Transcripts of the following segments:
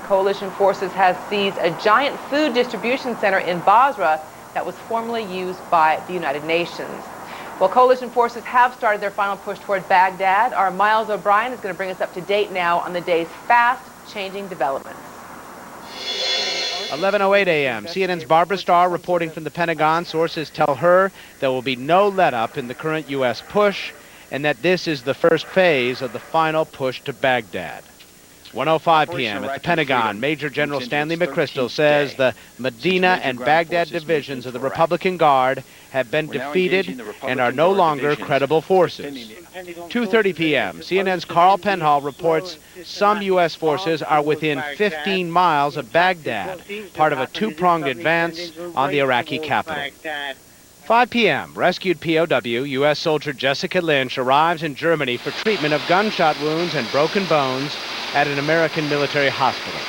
coalition forces have seized a giant food distribution center in Basra that was formerly used by the United Nations. Well, coalition forces have started their final push toward Baghdad. Our Miles O'Brien is going to bring us up to date now on the day's fast-changing developments. 11:08 a.m. CNN's Barbara Starr reporting from the Pentagon. Sources tell her there will be no let-up in the current U.S. push and that this is the first phase of the final push to Baghdad. 1:05 p.m. at the Pentagon, Major General Stanley McChrystal says the Medina and Baghdad divisions of the Republican Guard have been defeated and are no longer credible forces. 2:30 p.m. CNN's Carl Penhall reports some U.S. forces are within 15 miles of Baghdad, part of a two-pronged advance on the Iraqi capital. 5 p.m. Rescued POW, U.S. soldier Jessica Lynch arrives in Germany for treatment of gunshot wounds and broken bones at an American military hospital.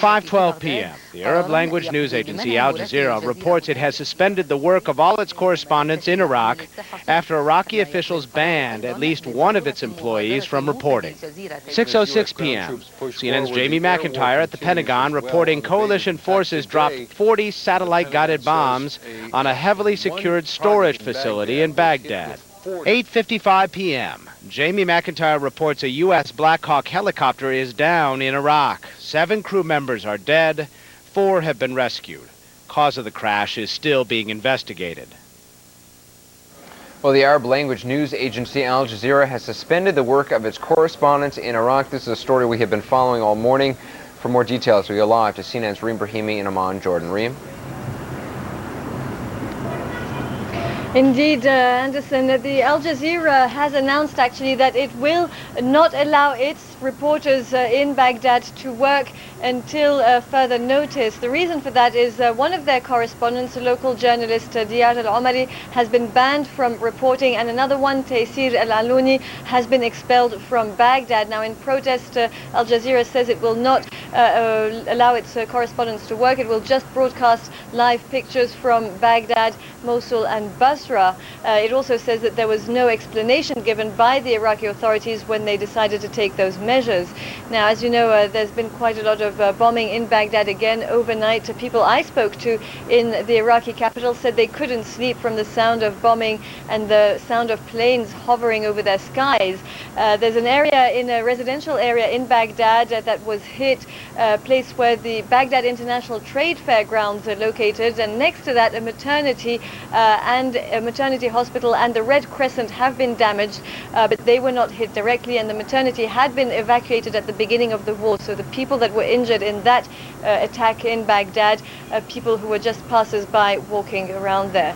5:12 p.m. The Arab language news agency Al Jazeera reports it has suspended the work of all its correspondents in Iraq after Iraqi officials banned at least one of its employees from reporting. 6:06 p.m. CNN's Jamie McIntyre at the Pentagon reporting coalition forces dropped 40 satellite-guided bombs on a heavily secured storage facility in Baghdad. 8:55 p.m. Jamie McIntyre reports a U.S. Black Hawk helicopter is down in Iraq. 7 crew members are dead. 4 have been rescued. Cause of the crash is still being investigated. Well, the Arab language news agency Al Jazeera has suspended the work of its correspondents in Iraq. This is a story we have been following all morning. For more details, we go live to CNN's Reem Brahimi in Amman, Jordan. Reem? Indeed, Anderson, the Al Jazeera has announced actually that it will not allow its reporters in Baghdad to work until further notice. The reason for that is one of their correspondents, a local journalist, Diyar al-Omari, has been banned from reporting, and another one, Taysir al-Alouni, has been expelled from Baghdad. Now, in protest, Al Jazeera says it will not allow its correspondents to work. It will just broadcast live pictures from Baghdad, Mosul and Basra. It also says that there was no explanation given by the Iraqi authorities when they decided to take those measures. Now, as you know, there's been quite a lot of bombing in Baghdad again overnight. People I spoke to in the Iraqi capital said they couldn't sleep from the sound of bombing and the sound of planes hovering over their skies. There's an area, in a residential area in Baghdad that was hit, a place where the Baghdad International Trade Fair grounds are located, and next to that a maternity hospital and the Red Crescent have been damaged, but they were not hit directly, and the maternity had been evacuated at the beginning of the war. So the people that were injured in that attack in Baghdad, people who were just passers-by walking around there.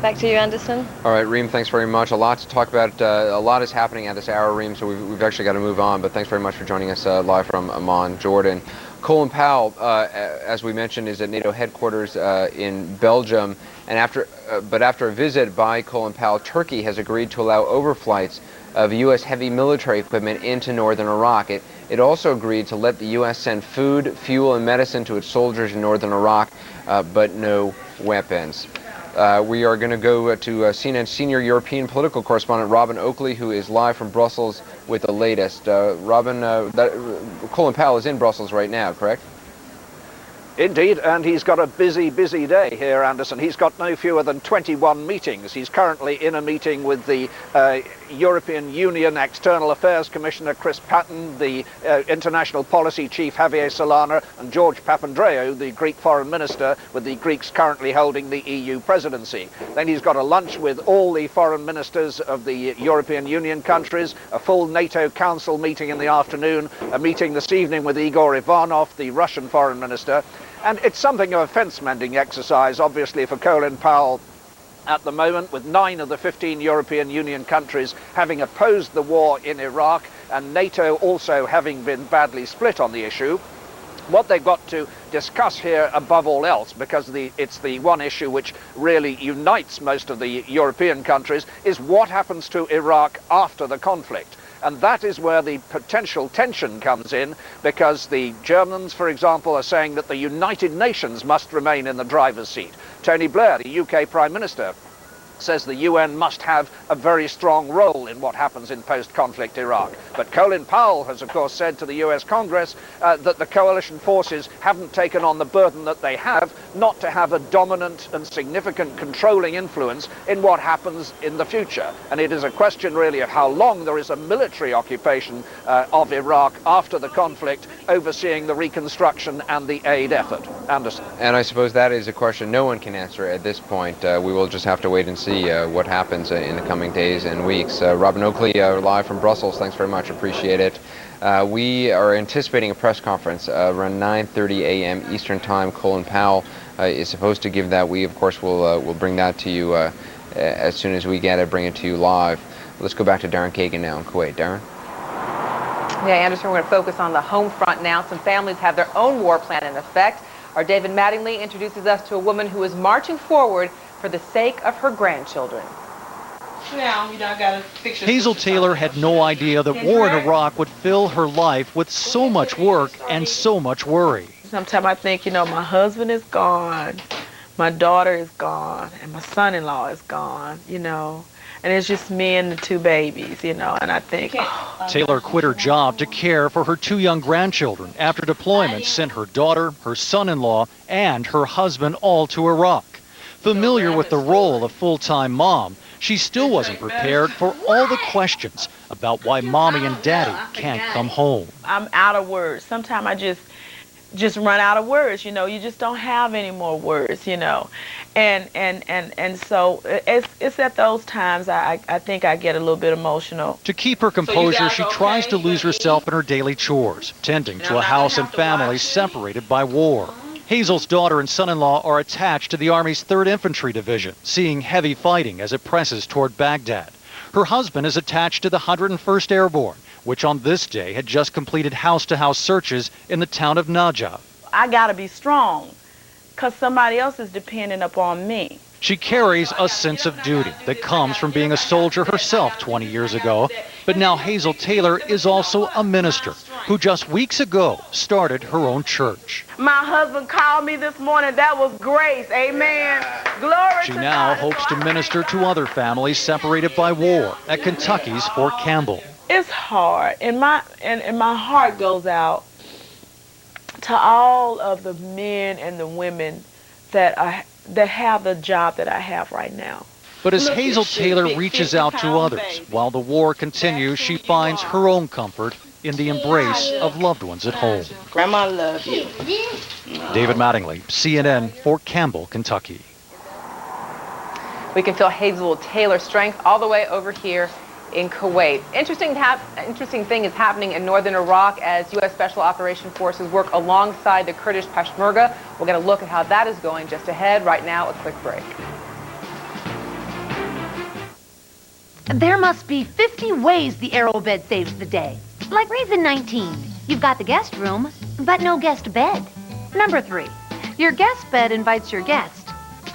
Back to you, Anderson. All right, Reem, thanks very much. A lot to talk about. A lot is happening at this hour, Reem, so we've actually got to move on, but thanks very much for joining us live from Amman, Jordan. Colin Powell, as we mentioned, is at NATO headquarters in Belgium, and after a visit by Colin Powell, Turkey has agreed to allow overflights of U.S. heavy military equipment into northern Iraq. It also agreed to let the U.S. send food, fuel, and medicine to its soldiers in northern Iraq, but no weapons. We are going to go to CNN senior European political correspondent Robin Oakley, who is live from Brussels with the latest. Robin, Colin Powell is in Brussels right now, correct? Indeed, and he's got a busy day here, Anderson. He's got no fewer than 21 meetings. He's currently in a meeting with the European Union External Affairs Commissioner Chris Patten, the International Policy Chief Javier Solana, and George Papandreou, the Greek Foreign Minister, with the Greeks currently holding the EU presidency. Then he's got a lunch with all the foreign ministers of the European Union countries, a full NATO Council meeting in the afternoon, a meeting this evening with Igor Ivanov, the Russian Foreign Minister. And it's something of a fence-mending exercise, obviously, for Colin Powell at the moment, with 9 of the 15 European Union countries having opposed the war in Iraq, and NATO also having been badly split on the issue. What they've got to discuss here above all else, because it's the one issue which really unites most of the European countries, is what happens to Iraq after the conflict. And that is where the potential tension comes in, because the Germans, for example, are saying that the United Nations must remain in the driver's seat. Tony Blair, the UK Prime Minister, says the UN must have a very strong role in what happens in post-conflict Iraq. But Colin Powell has, of course, said to the US Congress that the coalition forces haven't taken on the burden that they have not to have a dominant and significant controlling influence in what happens in the future. And it is a question really of how long there is a military occupation of Iraq after the conflict, overseeing the reconstruction and the aid effort. Anderson. And I suppose that is a question no one can answer at this point. We will just have to wait and see what happens in the coming days and weeks. Robin Oakley, live from Brussels, thanks very much, appreciate it. We are anticipating a press conference around 9:30 a.m. Eastern Time. Colin Powell is supposed to give that. We, of course, will bring that to you as soon as we get it, bring it to you live. Let's go back to Darren Kagan now in Kuwait. Darren? Yeah, Anderson, we're going to focus on the home front now. Some families have their own war plan in effect. Our David Mattingly introduces us to a woman who is marching forward for the sake of her grandchildren. Hazel Taylor had no idea that war in Iraq would fill her life with so much work and so much worry. Sometimes I think, my husband is gone, my daughter is gone, and my son-in-law is gone, and it's just me and the two babies, and I think... Taylor quit her job to care for her two young grandchildren after deployment sent her daughter, her son-in-law, and her husband all to Iraq. Familiar with the role of full-time mom, she still wasn't prepared for all the questions about why mommy and daddy can't come home. I'm out of words. Sometimes I just run out of words, you just don't have any more words, and so it's at those times I think I get a little bit emotional. To keep her composure, she tries to lose herself in her daily chores, tending to a house and family separated by war. Hazel's daughter and son-in-law are attached to the Army's 3rd Infantry Division, seeing heavy fighting as it presses toward Baghdad. Her husband is attached to the 101st Airborne, which on this day had just completed house-to-house searches in the town of Najaf. I gotta be strong, because somebody else is depending upon me. She carries a sense of duty that comes from being a soldier herself 20 years ago. But now Hazel Taylor is also a minister who just weeks ago started her own church. My husband called me this morning. That was grace. Amen. Glory She to now God. hopes to minister to other families separated by war at Kentucky's Fort Campbell. It's hard, and my heart goes out to all of the men and the women that have the job that I have right now. But as Hazel Taylor reaches out to others, while the war continues, she finds her own comfort in the embrace of loved ones at home. Grandma, I love you. David Mattingly, CNN, Fort Campbell, Kentucky. We can feel Hazel Taylor's strength all the way over here in Kuwait. Interesting thing is happening in northern Iraq as U.S. Special Operations Forces work alongside the Kurdish Peshmerga. We'll get a look at how that is going just ahead. Right now, a quick break. There must be 50 ways the arrow bed saves the day. Like reason 19, you've got the guest room, but no guest bed. Number 3, your guest bed invites your guest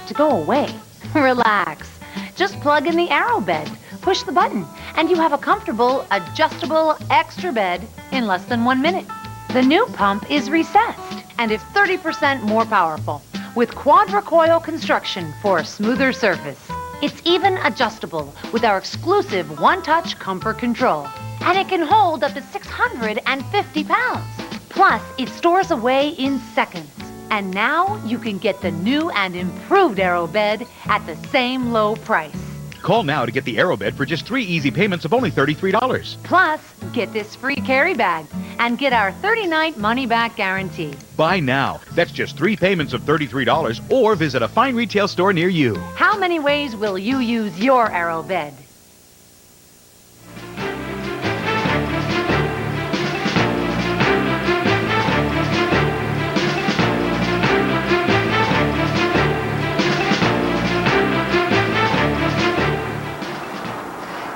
to go away. Relax. Just plug in the arrow bed, push the button, and you have a comfortable, adjustable, extra bed in less than 1 minute. The new pump is recessed and is 30% more powerful with quadra-coil construction for a smoother surface. It's even adjustable with our exclusive one-touch comfort control. And it can hold up to 650 pounds. Plus, it stores away in seconds. And now you can get the new and improved Arrow bed at the same low price. Call now to get the Arrow bed for just 3 easy payments of only $33. Plus, get this free carry bag and get our 30-night money-back guarantee. Buy now. That's just 3 payments of $33 or visit a fine retail store near you. How many ways will you use your Arrow bed?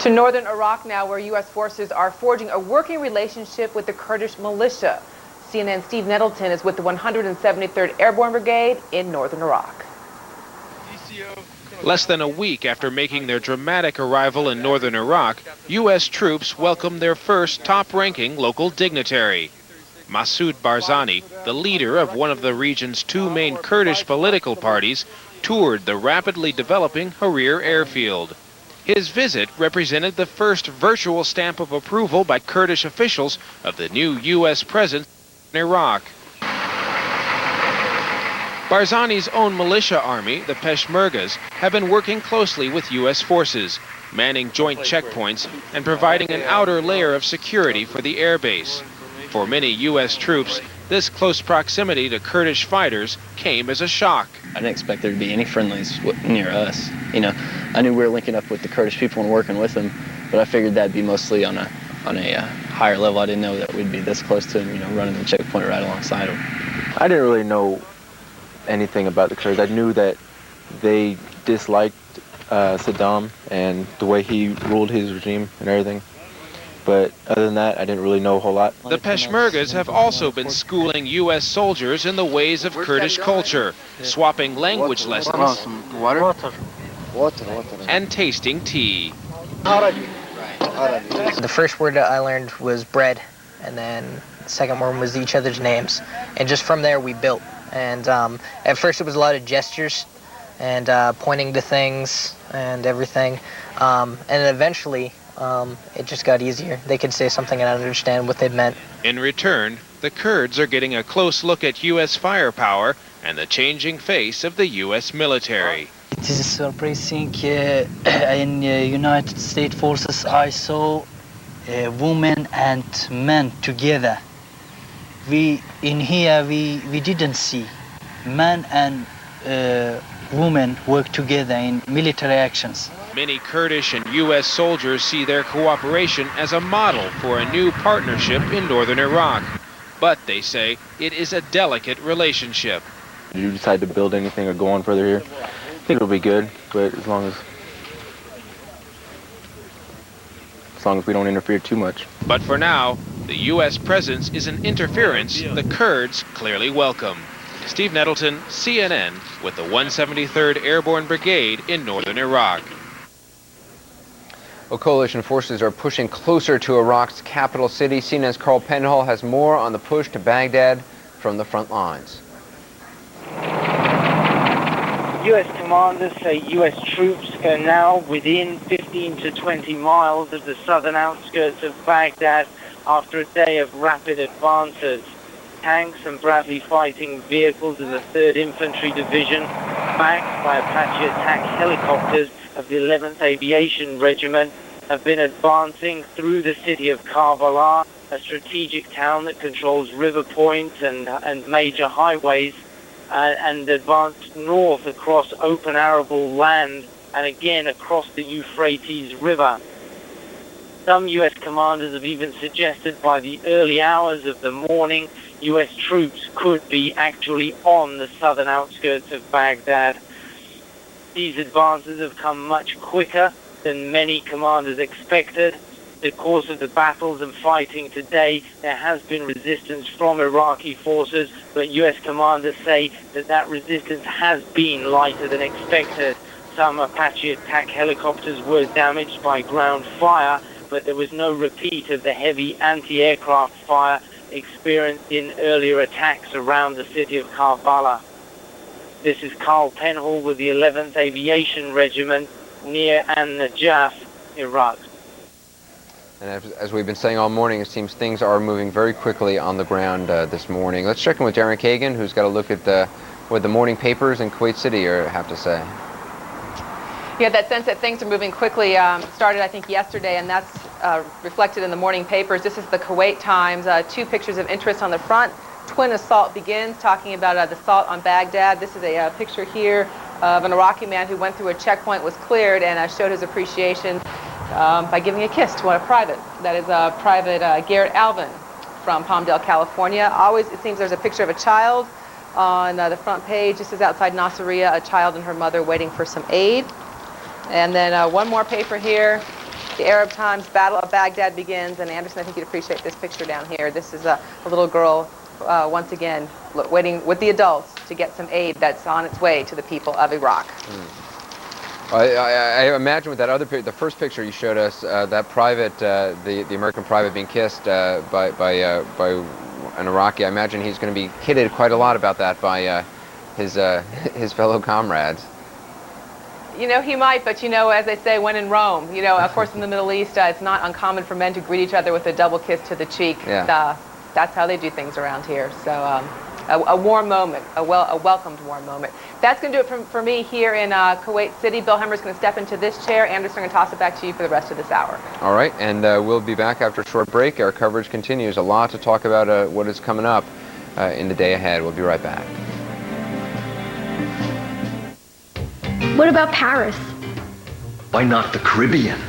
To northern Iraq now, where U.S. forces are forging a working relationship with the Kurdish militia. CNN's Steve Nettleton is with the 173rd Airborne Brigade in northern Iraq. Less than a week after making their dramatic arrival in northern Iraq, U.S. troops welcomed their first top-ranking local dignitary. Masoud Barzani, the leader of one of the region's 2 main Kurdish political parties, toured the rapidly developing Harir airfield. His visit represented the first virtual stamp of approval by Kurdish officials of the new U.S. presence in Iraq. Barzani's own militia army, the Peshmergas, have been working closely with U.S. forces, manning joint checkpoints and providing an outer layer of security for the airbase. For many U.S. troops, this close proximity to Kurdish fighters came as a shock. I didn't expect there to be any friendlies near us. You know, I knew we were linking up with the Kurdish people and working with them, but I figured that'd be mostly on a higher level. I didn't know that we'd be this close to them, you know, running the checkpoint right alongside them. I didn't really know anything about the Kurds. I knew that they disliked Saddam and the way he ruled his regime and everything. But other than that, I didn't really know a whole lot. The Peshmergas have also been schooling U.S. soldiers in the ways of Kurdish culture, swapping language lessons and tasting tea. The first word that I learned was bread, and then the second one was each other's names. And just from there, we built. And at first, it was a lot of gestures and pointing to things and everything. And eventually, it just got easier. They could say something and I'd understand what they meant. In return, the Kurds are getting a close look at U.S. firepower and the changing face of the U.S. military. It is surprising. In United States forces, I saw women and men together. In here, we didn't see men and women work together in military actions. Many Kurdish and U.S. soldiers see their cooperation as a model for a new partnership in northern Iraq. But they say it is a delicate relationship. If you decide to build anything or go on further here, I think it'll be good, but as long as we don't interfere too much. But for now, the U.S. presence is an interference the Kurds clearly welcome. Steve Nettleton, CNN, with the 173rd Airborne Brigade in northern Iraq. Well, coalition forces are pushing closer to Iraq's capital city. CNN's Carl Penhall has more on the push to Baghdad from the front lines. U.S. commanders say U.S. troops are now within 15 to 20 miles of the southern outskirts of Baghdad after a day of rapid advances. Tanks and Bradley fighting vehicles of the 3rd Infantry Division, backed by Apache attack helicopters of the 11th Aviation Regiment, have been advancing through the city of Karbala, a strategic town that controls river points and major highways, and advanced north across open arable land and again across the Euphrates River. Some U.S. commanders have even suggested by the early hours of the morning U.S. troops could be actually on the southern outskirts of Baghdad. These advances have come much quicker than many commanders expected. In the course of the battles and fighting today, there has been resistance from Iraqi forces, but U.S. commanders say that resistance has been lighter than expected. Some Apache attack helicopters were damaged by ground fire, but there was no repeat of the heavy anti-aircraft fire experienced in earlier attacks around the city of Karbala. This is Carl Penhall with the 11th Aviation Regiment near An-Najaf, Iraq. And as we've been saying all morning, it seems things are moving very quickly on the ground this morning. Let's check in with Darren Kagan, who's got a look at what the morning papers in Kuwait City have to say. Yeah, that sense that things are moving quickly started, I think, yesterday, and that's reflected in the morning papers. This is the Kuwait Times, 2 pictures of interest on the front. Twin assault begins, talking about the assault on Baghdad. This is a picture here of an Iraqi man who went through a checkpoint, was cleared, and showed his appreciation by giving a kiss to a private. That is Private Garrett Alvin from Palmdale, California. Always, it seems there's a picture of a child on the front page. This is outside Nasiriyah, a child and her mother waiting for some aid. And then one more paper here. The Arab Times, Battle of Baghdad begins. And Anderson, I think you'd appreciate this picture down here. This is a little girl, once again, waiting with the adults to get some aid that's on its way to the people of Iraq. I imagine with that the first picture you showed us, that private, the American private being kissed by an Iraqi, I imagine he's going to be kidded quite a lot about that by his fellow comrades. You know, he might, but you know, as they say, when in Rome, you know, of course in the Middle East, it's not uncommon for men to greet each other with a double kiss to the cheek. Yeah. That's how they do things around here. So a warm moment, a welcomed warm moment. That's going to do it for me here in Kuwait City. Bill Hemmer's going to step into this chair. Anderson, I'm going to toss it back to you for the rest of this hour. All right, and we'll be back after a short break. Our coverage continues. A lot to talk about what is coming up in the day ahead. We'll be right back. What about Paris? Why not the Caribbean?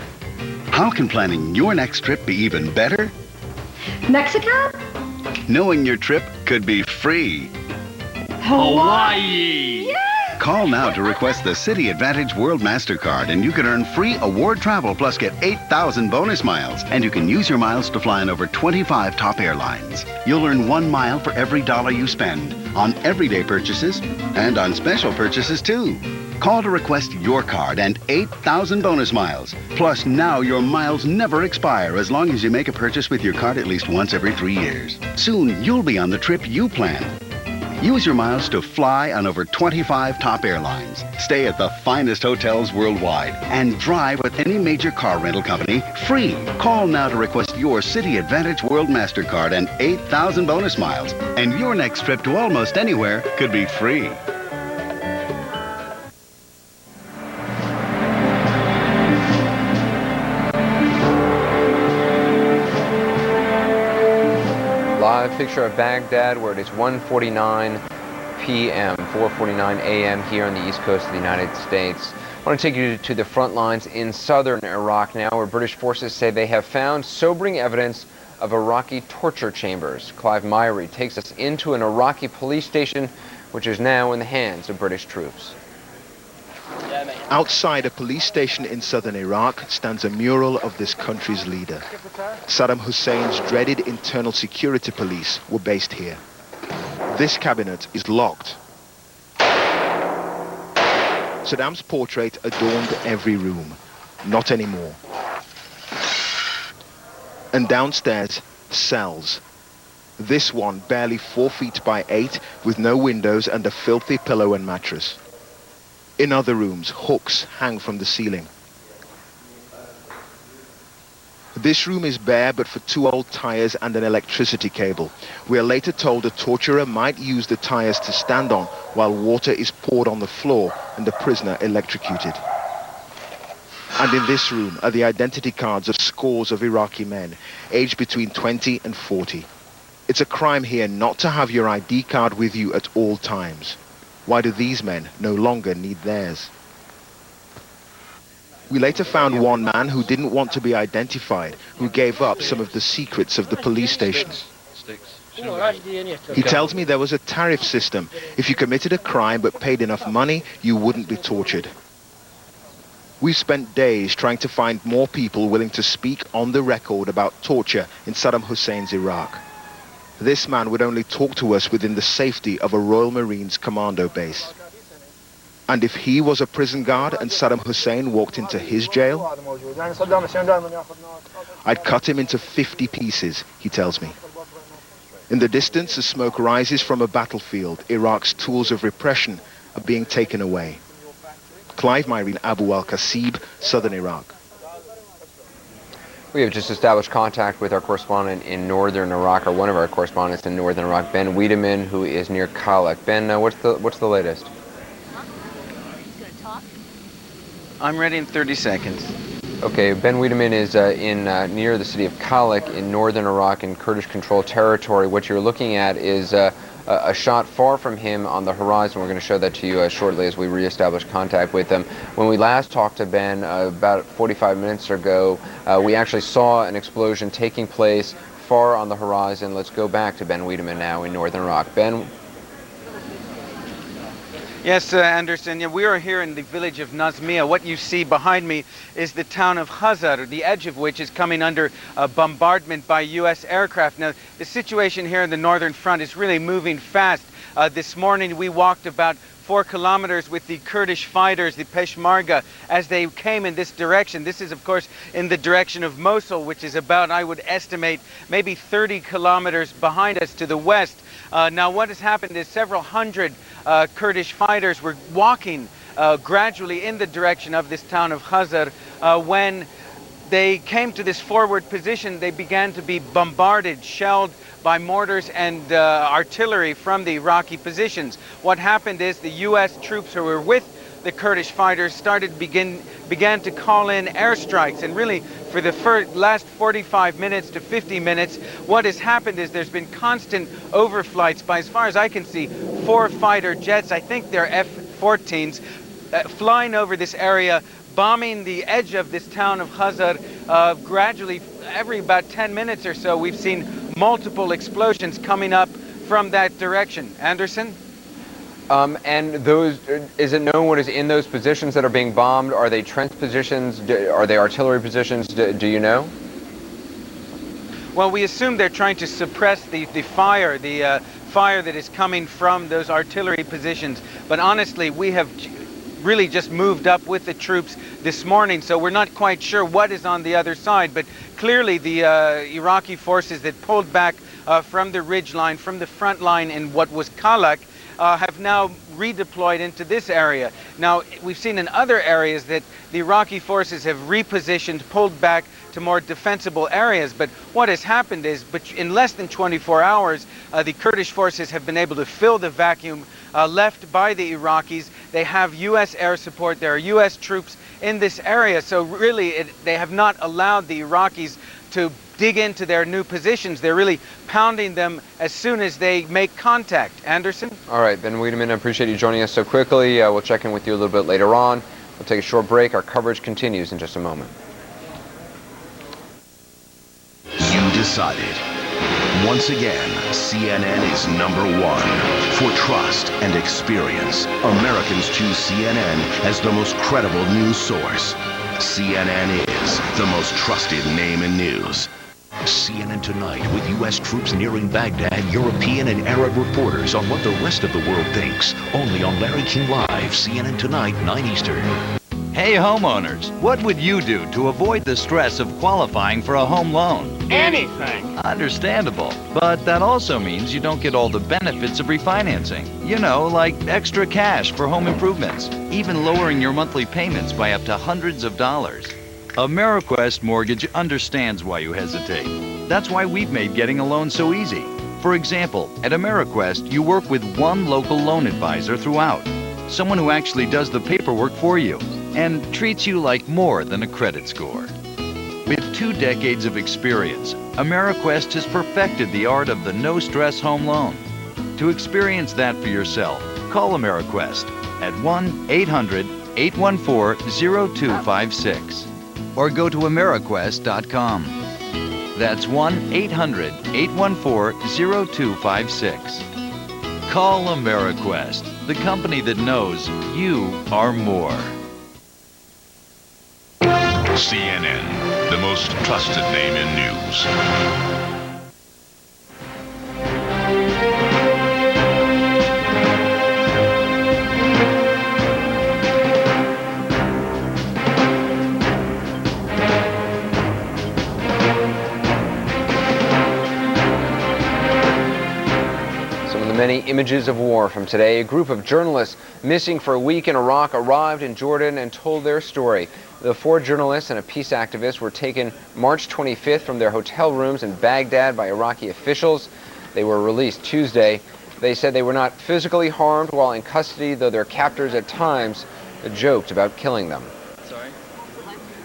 How can planning your next trip be even better? Mexico? Knowing your trip could be free. Hawaii! Yay! Call now to request the City Advantage World MasterCard, and you can earn free award travel plus get 8,000 bonus miles. And you can use your miles to fly on over 25 top airlines. You'll earn 1 mile for every dollar you spend on everyday purchases and on special purchases too. Call to request your card and 8,000 bonus miles. Plus, now your miles never expire as long as you make a purchase with your card at least once every 3 years. Soon, you'll be on the trip you planned. Use your miles to fly on over 25 top airlines, stay at the finest hotels worldwide, and drive with any major car rental company free. Call now to request your City Advantage World MasterCard and 8,000 bonus miles. And your next trip to almost anywhere could be free. Live picture of Baghdad, where it is 1:49 p.m., 4:49 a.m. here on the east coast of the United States. I want to take you to the front lines in southern Iraq now, where British forces say they have found sobering evidence of Iraqi torture chambers. Clive Myrie takes us into an Iraqi police station, which is now in the hands of British troops. Outside a police station in southern Iraq stands a mural of this country's leader. Saddam Hussein's dreaded internal security police were based here. This cabinet is locked. Saddam's portrait adorned every room. Not anymore. And downstairs, cells. This one barely 4 feet by 8 with no windows and a filthy pillow and mattress. In other rooms, hooks hang from the ceiling. This room is bare but for 2 old tires and an electricity cable. We are later told a torturer might use the tires to stand on while water is poured on the floor and the prisoner electrocuted. And in this room are the identity cards of scores of Iraqi men, aged between 20 and 40. It's a crime here not to have your ID card with you at all times. Why do these men no longer need theirs? We later found one man who didn't want to be identified, who gave up some of the secrets of the police station. He tells me there was a tariff system. If you committed a crime but paid enough money, you wouldn't be tortured. We've spent days trying to find more people willing to speak on the record about torture in Saddam Hussein's Iraq. This man would only talk to us within the safety of a Royal Marines commando base. And if he was a prison guard and Saddam Hussein walked into his jail, I'd cut him into 50 pieces, he tells me. In the distance, as smoke rises from a battlefield, Iraq's tools of repression are being taken away. Clive Myrie, Abu al-Qasib, southern Iraq. We have just established contact with our correspondent in northern Iraq, or one of our correspondents in northern Iraq, Ben Wiedemann, who is near Kalak. Ben, what's the latest? I'm ready in 30 seconds. Okay, Ben Wiedemann is near the city of Kalak in northern Iraq in Kurdish-controlled territory. What you're looking at is a shot far from him on the horizon. We're going to show that to you shortly as we reestablish contact with him. When we last talked to Ben about 45 minutes ago, we actually saw an explosion taking place far on the horizon. Let's go back to Ben Wiedemann now in northern Iraq. Ben? Yes, Anderson, we are here in the village of Nazmiya. What you see behind me is the town of Hazar, the edge of which is coming under bombardment by U.S. aircraft. Now, the situation here in the northern front is really moving fast. This morning we walked about 4 kilometers with the Kurdish fighters, the Peshmerga, as they came in this direction. This is, of course, in the direction of Mosul, which is about, I would estimate, maybe 30 kilometers behind us to the west. Now, what has happened is several hundred Kurdish fighters were walking gradually in the direction of this town of Khazar. When they came to this forward position, they began to be bombarded, shelled by mortars and artillery from the Iraqi positions. What happened is the U.S. troops who were with the Kurdish fighters began to call in airstrikes, and really for the last 45 minutes to 50 minutes, what has happened is there's been constant overflights by, as far as I can see, 4 fighter jets, I think they're F-14s, flying over this area, bombing the edge of this town of Khazar. Gradually, every about 10 minutes or so, we've seen multiple explosions coming up from that direction. Anderson? And those, is it known what is in those positions that are being bombed? Are they trench positions? Are they artillery positions? Do you know? Well, we assume they're trying to suppress the fire, fire that is coming from those artillery positions. But honestly, we have really just moved up with the troops this morning, so we're not quite sure what is on the other side. But clearly the Iraqi forces that pulled back from the ridge line, from the front line in what was Kalak, have now redeployed into this area. Now, we've seen in other areas that the Iraqi forces have repositioned, pulled back to more defensible areas. But what has happened is, in less than 24 hours, the Kurdish forces have been able to fill the vacuum left by the Iraqis. They have U.S. air support. There are U.S. troops in this area. So really, they have not allowed the Iraqis to dig into their new positions. They're really pounding them as soon as they make contact. Anderson? All right, Ben Wiedemann, I appreciate you joining us so quickly. We'll check in with you a little bit later on. We'll take a short break. Our coverage continues in just a moment. You decided. Once again, CNN is #1. For trust and experience, Americans choose CNN as the most credible news source. CNN is the most trusted name in news. CNN Tonight, with U.S. troops nearing Baghdad, European and Arab reporters on what the rest of the world thinks. Only on Larry King Live, CNN Tonight, 9 Eastern. Hey homeowners, what would you do to avoid the stress of qualifying for a home loan? Anything. Understandable, but that also means you don't get all the benefits of refinancing. You know, like extra cash for home improvements, even lowering your monthly payments by up to hundreds of dollars. AmeriQuest Mortgage understands why you hesitate. That's why we've made getting a loan so easy. For example, at AmeriQuest, you work with one local loan advisor throughout. Someone who actually does the paperwork for you and treats you like more than a credit score. With 2 decades of experience, AmeriQuest has perfected the art of the no-stress home loan. To experience that for yourself, call AmeriQuest at 1-800-814-0256 or go to AmeriQuest.com. That's 1-800-814-0256. Call AmeriQuest, the company that knows you are more. CNN, the most trusted name in news. Many images of war from today. A group of journalists missing for a week in Iraq arrived in Jordan and told their story. The 4 journalists and a peace activist were taken March 25th from their hotel rooms in Baghdad by Iraqi officials. They were released Tuesday. They said they were not physically harmed while in custody, though their captors at times joked about killing them.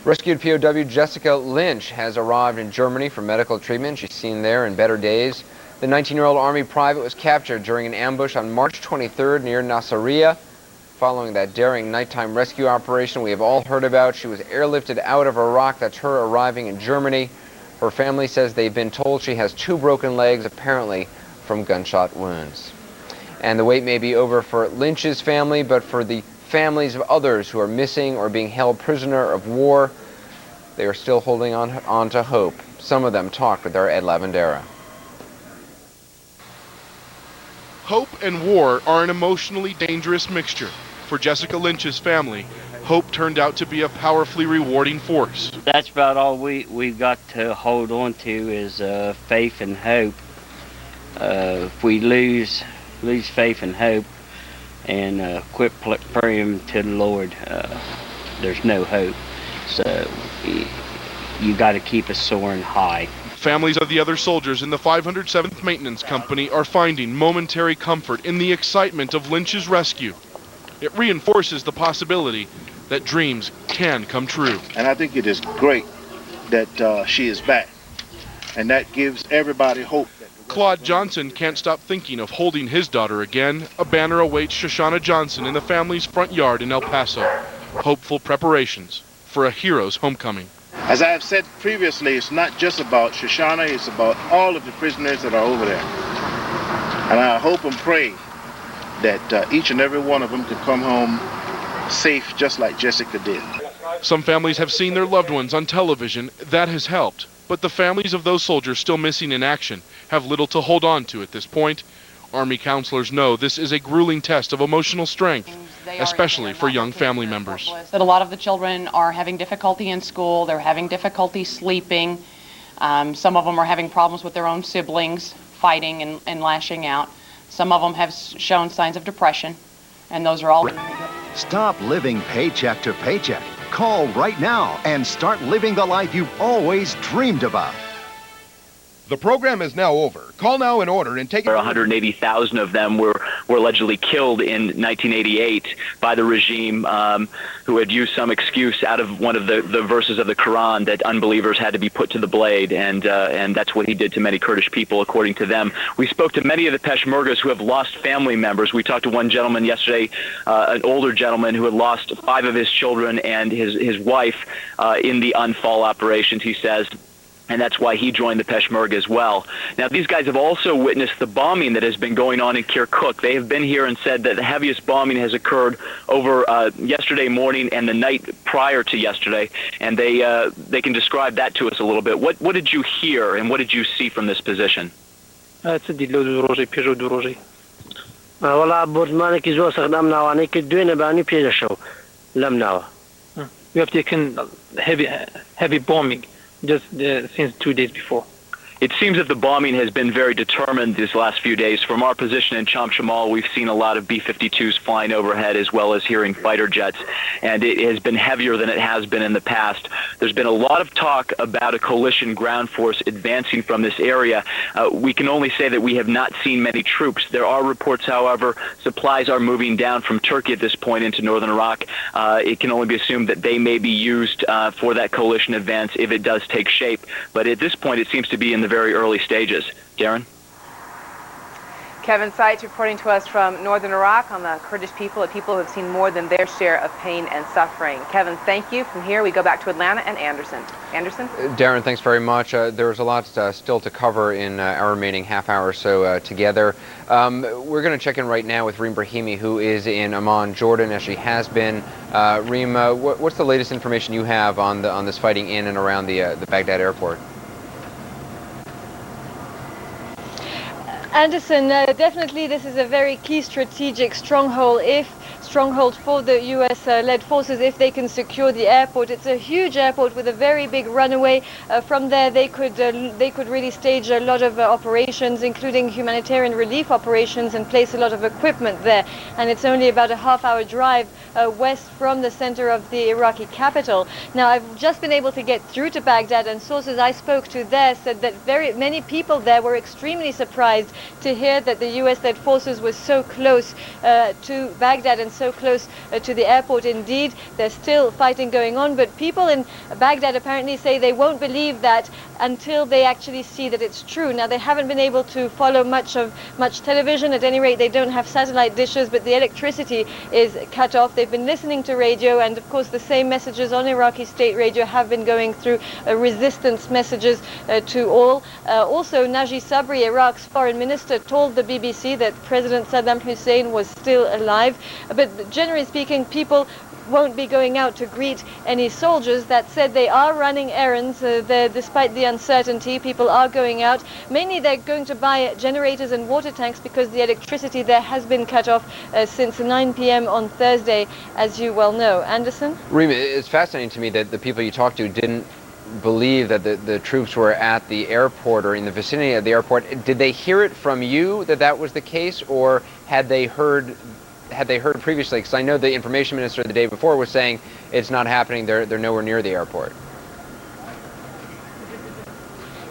Rescued POW Jessica Lynch has arrived in Germany for medical treatment. She's seen there in better days. The 19-year-old Army private was captured during an ambush on March 23rd near Nasiriyah. Following that daring nighttime rescue operation we have all heard about, she was airlifted out of Iraq. That's her arriving in Germany. Her family says they've been told she has 2 broken legs, apparently from gunshot wounds. And the wait may be over for Lynch's family, but for the families of others who are missing or being held prisoner of war, they are still holding on to hope. Some of them talked with our Ed Lavandera. Hope and war are an emotionally dangerous mixture. For Jessica Lynch's family, hope turned out to be a powerfully rewarding force. That's about all we've got to hold on to is faith and hope. If we lose faith and hope and quit praying to the Lord, there's no hope. So you got to keep us soaring high. Families of the other soldiers in the 507th Maintenance Company are finding momentary comfort in the excitement of Lynch's rescue. It reinforces the possibility that dreams can come true. And I think it is great that she is back. And that gives everybody hope. Claude Johnson can't stop thinking of holding his daughter again. A banner awaits Shoshana Johnson in the family's front yard in El Paso. Hopeful preparations for a hero's homecoming. As I have said previously, it's not just about Shoshana, it's about all of the prisoners that are over there. And I hope and pray that each and every one of them can come home safe just like Jessica did. Some families have seen their loved ones on television. That has helped. But the families of those soldiers still missing in action have little to hold on to at this point. Army counselors know this is a grueling test of emotional strength, especially for young family members. That a lot of the children are having difficulty in school, they're having difficulty sleeping. Some of them are having problems with their own siblings, fighting and lashing out. Some of them have shown signs of depression, and those are all... Stop living paycheck to paycheck. Call right now and start living the life you've always dreamed about. The program is now over. Call now in order and take... 180,000 of them were allegedly killed in 1988 by the regime who had used some excuse out of one of the verses of the Quran that unbelievers had to be put to the blade, and that's what he did to many Kurdish people, according to them. We spoke to many of the Peshmergas who have lost family members. We talked to one gentleman yesterday, an older gentleman who had lost 5 of his children and his wife in the Unfall operations, he says. And that's why he joined the Peshmerga as well. Now, these guys have also witnessed the bombing that has been going on in Kirkuk. They have been here and said that the heaviest bombing has occurred over yesterday morning and the night prior to yesterday. And they can describe that to us a little bit. What did you hear and what did you see from this position? We have taken heavy bombing just since 2 days before. It seems that the bombing has been very determined these last few days. From our position in Chamchamal, we've seen a lot of B-52s flying overhead as well as hearing fighter jets, and it has been heavier than it has been in the past. There's been a lot of talk about a coalition ground force advancing from this area. We can only say that we have not seen many troops. There are reports, however, supplies are moving down from Turkey at this point into northern Iraq. It can only be assumed that they may be used for that coalition advance if it does take shape. But at this point, it seems to be in the very early stages. Darren? Kevin Seitz reporting to us from northern Iraq on the Kurdish people, a people who have seen more than their share of pain and suffering. Kevin, thank you. From here, we go back to Atlanta and Anderson. Anderson? Darren, thanks very much. There was a lot still to cover in our remaining half hour or so together. We're going to check in right now with Reem Brahimi, who is in Amman, Jordan, as she has been. Reem, what's the latest information you have on this fighting in and around the Baghdad airport? Anderson, definitely this is a very key strategic stronghold for the US-led forces if they can secure the airport. It's a huge airport with a very big runway. From there they could really stage a lot of operations, including humanitarian relief operations, and place a lot of equipment there. And it's only about a half-hour drive west from the center of the Iraqi capital. Now, I've just been able to get through to Baghdad, and sources I spoke to there said that very many people there were extremely surprised to hear that the US-led forces were so close to Baghdad and so close to the airport. Indeed, there's still fighting going on, but people in Baghdad apparently say they won't believe that until they actually see that it's true. Now, they haven't been able to follow much television. At any rate, they don't have satellite dishes, but the electricity is cut off. They've been listening to radio, and of course the same messages on Iraqi state radio have been going through resistance messages to all. Also, Naji Sabri, Iraq's foreign minister, told the BBC that President Saddam Hussein was still alive. But generally speaking, people won't be going out to greet any soldiers. That said, they are running errands. Despite the uncertainty, people are going out. Mainly they're going to buy generators and water tanks because the electricity there has been cut off since 9 p.m. on Thursday, as you well know. Anderson? Rima, it's fascinating to me that the people you talked to didn't believe that the troops were at the airport or in the vicinity of the airport. Did they hear it from you that that was the case, or had they heard previously? Because I know the information minister the day before was saying it's not happening, they're nowhere near the airport.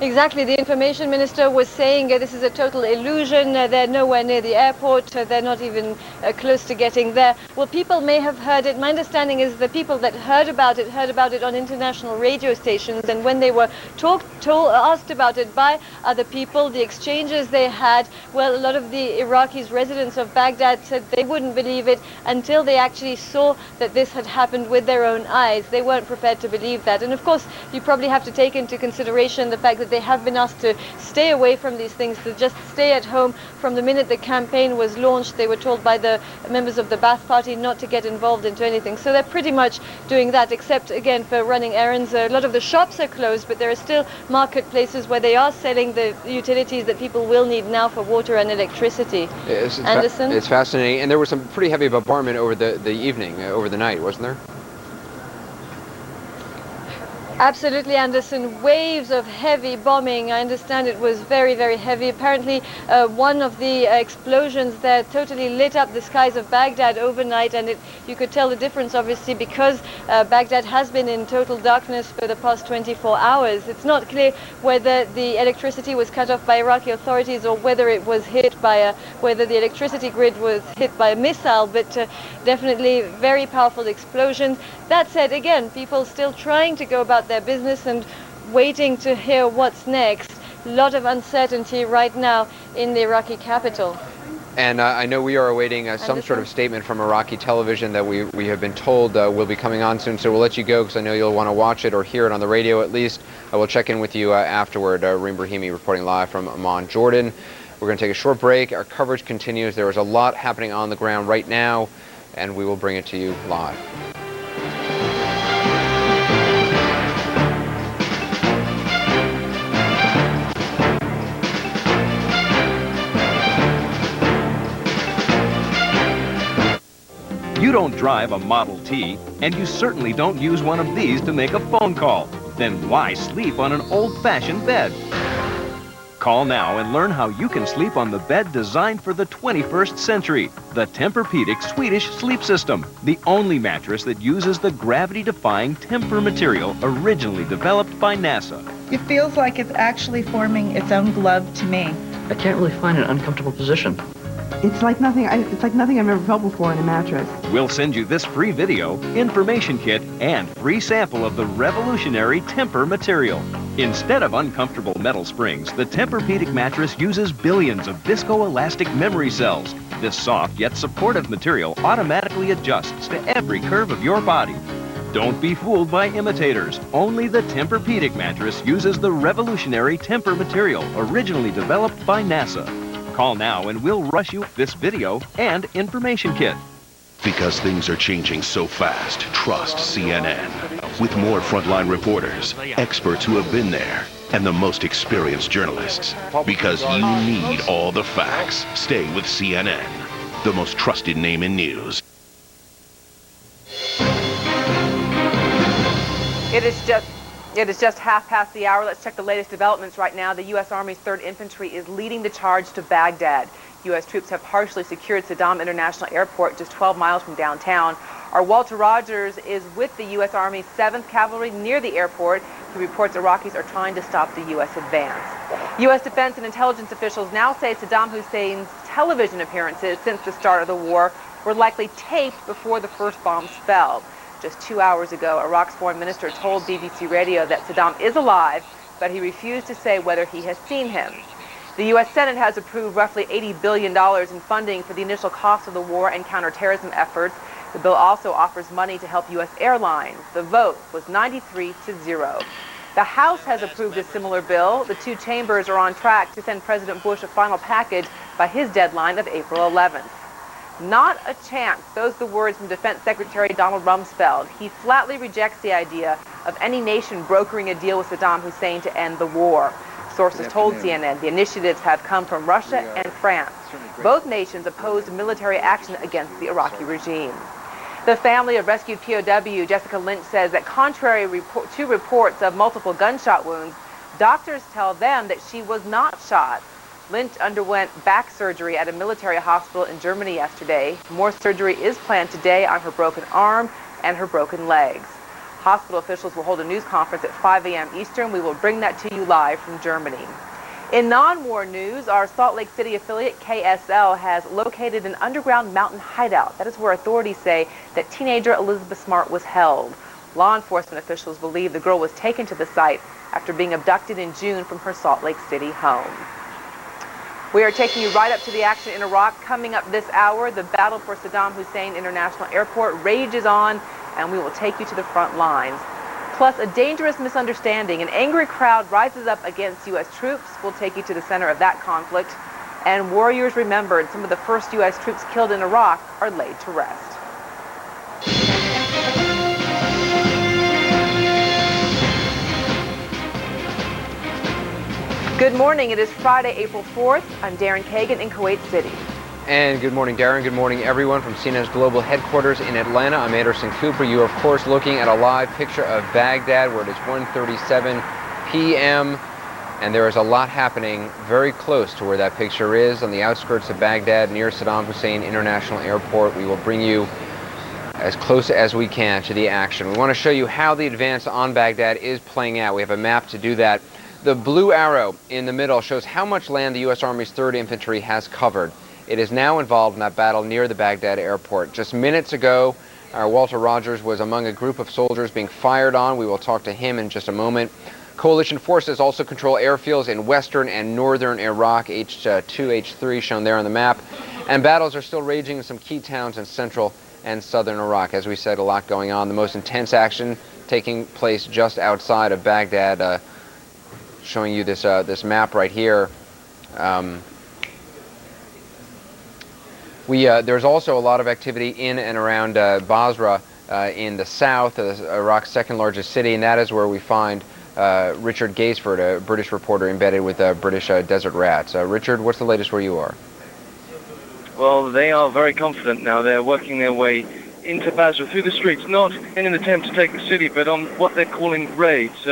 Exactly. The information minister was saying this is a total illusion. They're nowhere near the airport. They're not even close to getting there. Well, people may have heard it. My understanding is the people that heard about it on international radio stations. And when they were asked about it by other people, the exchanges they had, well, a lot of the Iraqis, residents of Baghdad, said they wouldn't believe it until they actually saw that this had happened with their own eyes. They weren't prepared to believe that. And of course, you probably have to take into consideration the fact that they have been asked to stay away from these things, to just stay at home. From the minute the campaign was launched, they were told by the members of the Ba'ath Party not to get involved into anything. So they're pretty much doing that, except, again, for running errands. A lot of the shops are closed, but there are still marketplaces where they are selling the utilities that people will need now for water and electricity. Anderson? It's fascinating. And there was some pretty heavy bombardment over the evening, over the night, wasn't there? Absolutely, Anderson. Waves of heavy bombing. I understand it was very, very heavy. Apparently, one of the explosions there totally lit up the skies of Baghdad overnight, and you could tell the difference, obviously, because Baghdad has been in total darkness for the past 24 hours. It's not clear whether the electricity was cut off by Iraqi authorities or whether it was hit by whether the electricity grid was hit by a missile, but definitely very powerful explosions. That said, again, people still trying to go about their business and waiting to hear what's next. A lot of uncertainty right now in the Iraqi capital. And I know we are awaiting some sort of statement from Iraqi television that we have been told will be coming on soon. So we'll let you go because I know you'll want to watch it or hear it on the radio at least. I will check in with you afterward. Reem Brahimi reporting live from Amman, Jordan. We're going to take a short break. Our coverage continues. There is a lot happening on the ground right now, and we will bring it to you live. You don't drive a Model T, and you certainly don't use one of these to make a phone call. Then why sleep on an old-fashioned bed? Call now and learn how you can sleep on the bed designed for the 21st century, the Tempur-Pedic Swedish Sleep System, the only mattress that uses the gravity-defying Tempur material originally developed by NASA. It feels like it's actually forming its own glove to me. I can't really find an uncomfortable position. It's like nothing I've ever felt before in a mattress. We'll send you this free video, information kit, and free sample of the revolutionary Tempur material. Instead of uncomfortable metal springs, the Tempur-Pedic mattress uses billions of viscoelastic memory cells. This soft yet supportive material automatically adjusts to every curve of your body. Don't be fooled by imitators. Only the Tempur-Pedic mattress uses the revolutionary Tempur material originally developed by NASA. Call now and we'll rush you this video and information kit. Because things are changing so fast, trust CNN. With more frontline reporters, experts who have been there, and the most experienced journalists. Because you need all the facts. Stay with CNN, the most trusted name in news. It is just half past the hour. Let's check the latest developments right now. The U.S. Army's 3rd Infantry is leading the charge to Baghdad. U.S. troops have partially secured Saddam International Airport, just 12 miles from downtown. Our Walter Rogers is with the U.S. Army's 7th Cavalry near the airport. He reports Iraqis are trying to stop the U.S. advance. U.S. defense and intelligence officials now say Saddam Hussein's television appearances since the start of the war were likely taped before the first bombs fell. Just 2 hours ago, Iraq's foreign minister told BBC Radio that Saddam is alive, but he refused to say whether he has seen him. The U.S. Senate has approved roughly $80 billion in funding for the initial cost of the war and counterterrorism efforts. The bill also offers money to help U.S. airlines. The vote was 93-0. The House has approved a similar bill. The two chambers are on track to send President Bush a final package by his deadline of April 11th. Not a chance. Those are the words from Defense Secretary Donald Rumsfeld. He flatly rejects the idea of any nation brokering a deal with Saddam Hussein to end the war. Sources told CNN the initiatives have come from Russia and France. Both nations opposed military action against the Iraqi regime. The family of rescued POW Jessica Lynch says that contrary to reports of multiple gunshot wounds, doctors tell them that she was not shot. Lynch underwent back surgery at a military hospital in Germany yesterday. More surgery is planned today on her broken arm and her broken legs. Hospital officials will hold a news conference at 5 a.m. Eastern. We will bring that to you live from Germany. In non-war news, our Salt Lake City affiliate KSL has located an underground mountain hideout. That is where authorities say that teenager Elizabeth Smart was held. Law enforcement officials believe the girl was taken to the site after being abducted in June from her Salt Lake City home. We are taking you right up to the action in Iraq. Coming up this hour, the battle for Saddam Hussein International Airport rages on, and we will take you to the front lines. Plus, a dangerous misunderstanding. An angry crowd rises up against U.S. troops. We'll take you to the center of that conflict. And warriors remembered. Some of the first U.S. troops killed in Iraq are laid to rest. Good morning. It is Friday, April 4th. I'm Darren Kagan in Kuwait City. And good morning, Darren. Good morning, everyone from CNN's global headquarters in Atlanta. I'm Anderson Cooper. You are, of course, looking at a live picture of Baghdad, where it is 1:37 p.m., and there is a lot happening very close to where that picture is, on the outskirts of Baghdad, near Saddam Hussein International Airport. We will bring you as close as we can to the action. We want to show you how the advance on Baghdad is playing out. We have a map to do that. The blue arrow in the middle shows how much land the U.S. Army's 3rd Infantry has covered. It is now involved in that battle near the Baghdad airport. Just minutes ago, Walter Rogers was among a group of soldiers being fired on. We will talk to him in just a moment. Coalition forces also control airfields in western and northern Iraq, H2, H3 shown there on the map. And battles are still raging in some key towns in central and southern Iraq. As we said, a lot going on. The most intense action taking place just outside of Baghdad, showing you this map right here. There's also a lot of activity in and around Basra in the south, Iraq's 2nd largest city, and that is where we find Richard Gaisford, a British reporter embedded with British Desert Rats. Richard, what's the latest where you are? Well, they are very confident now. They're working their way into Basra through the streets, not in an attempt to take the city, but on what they're calling raids.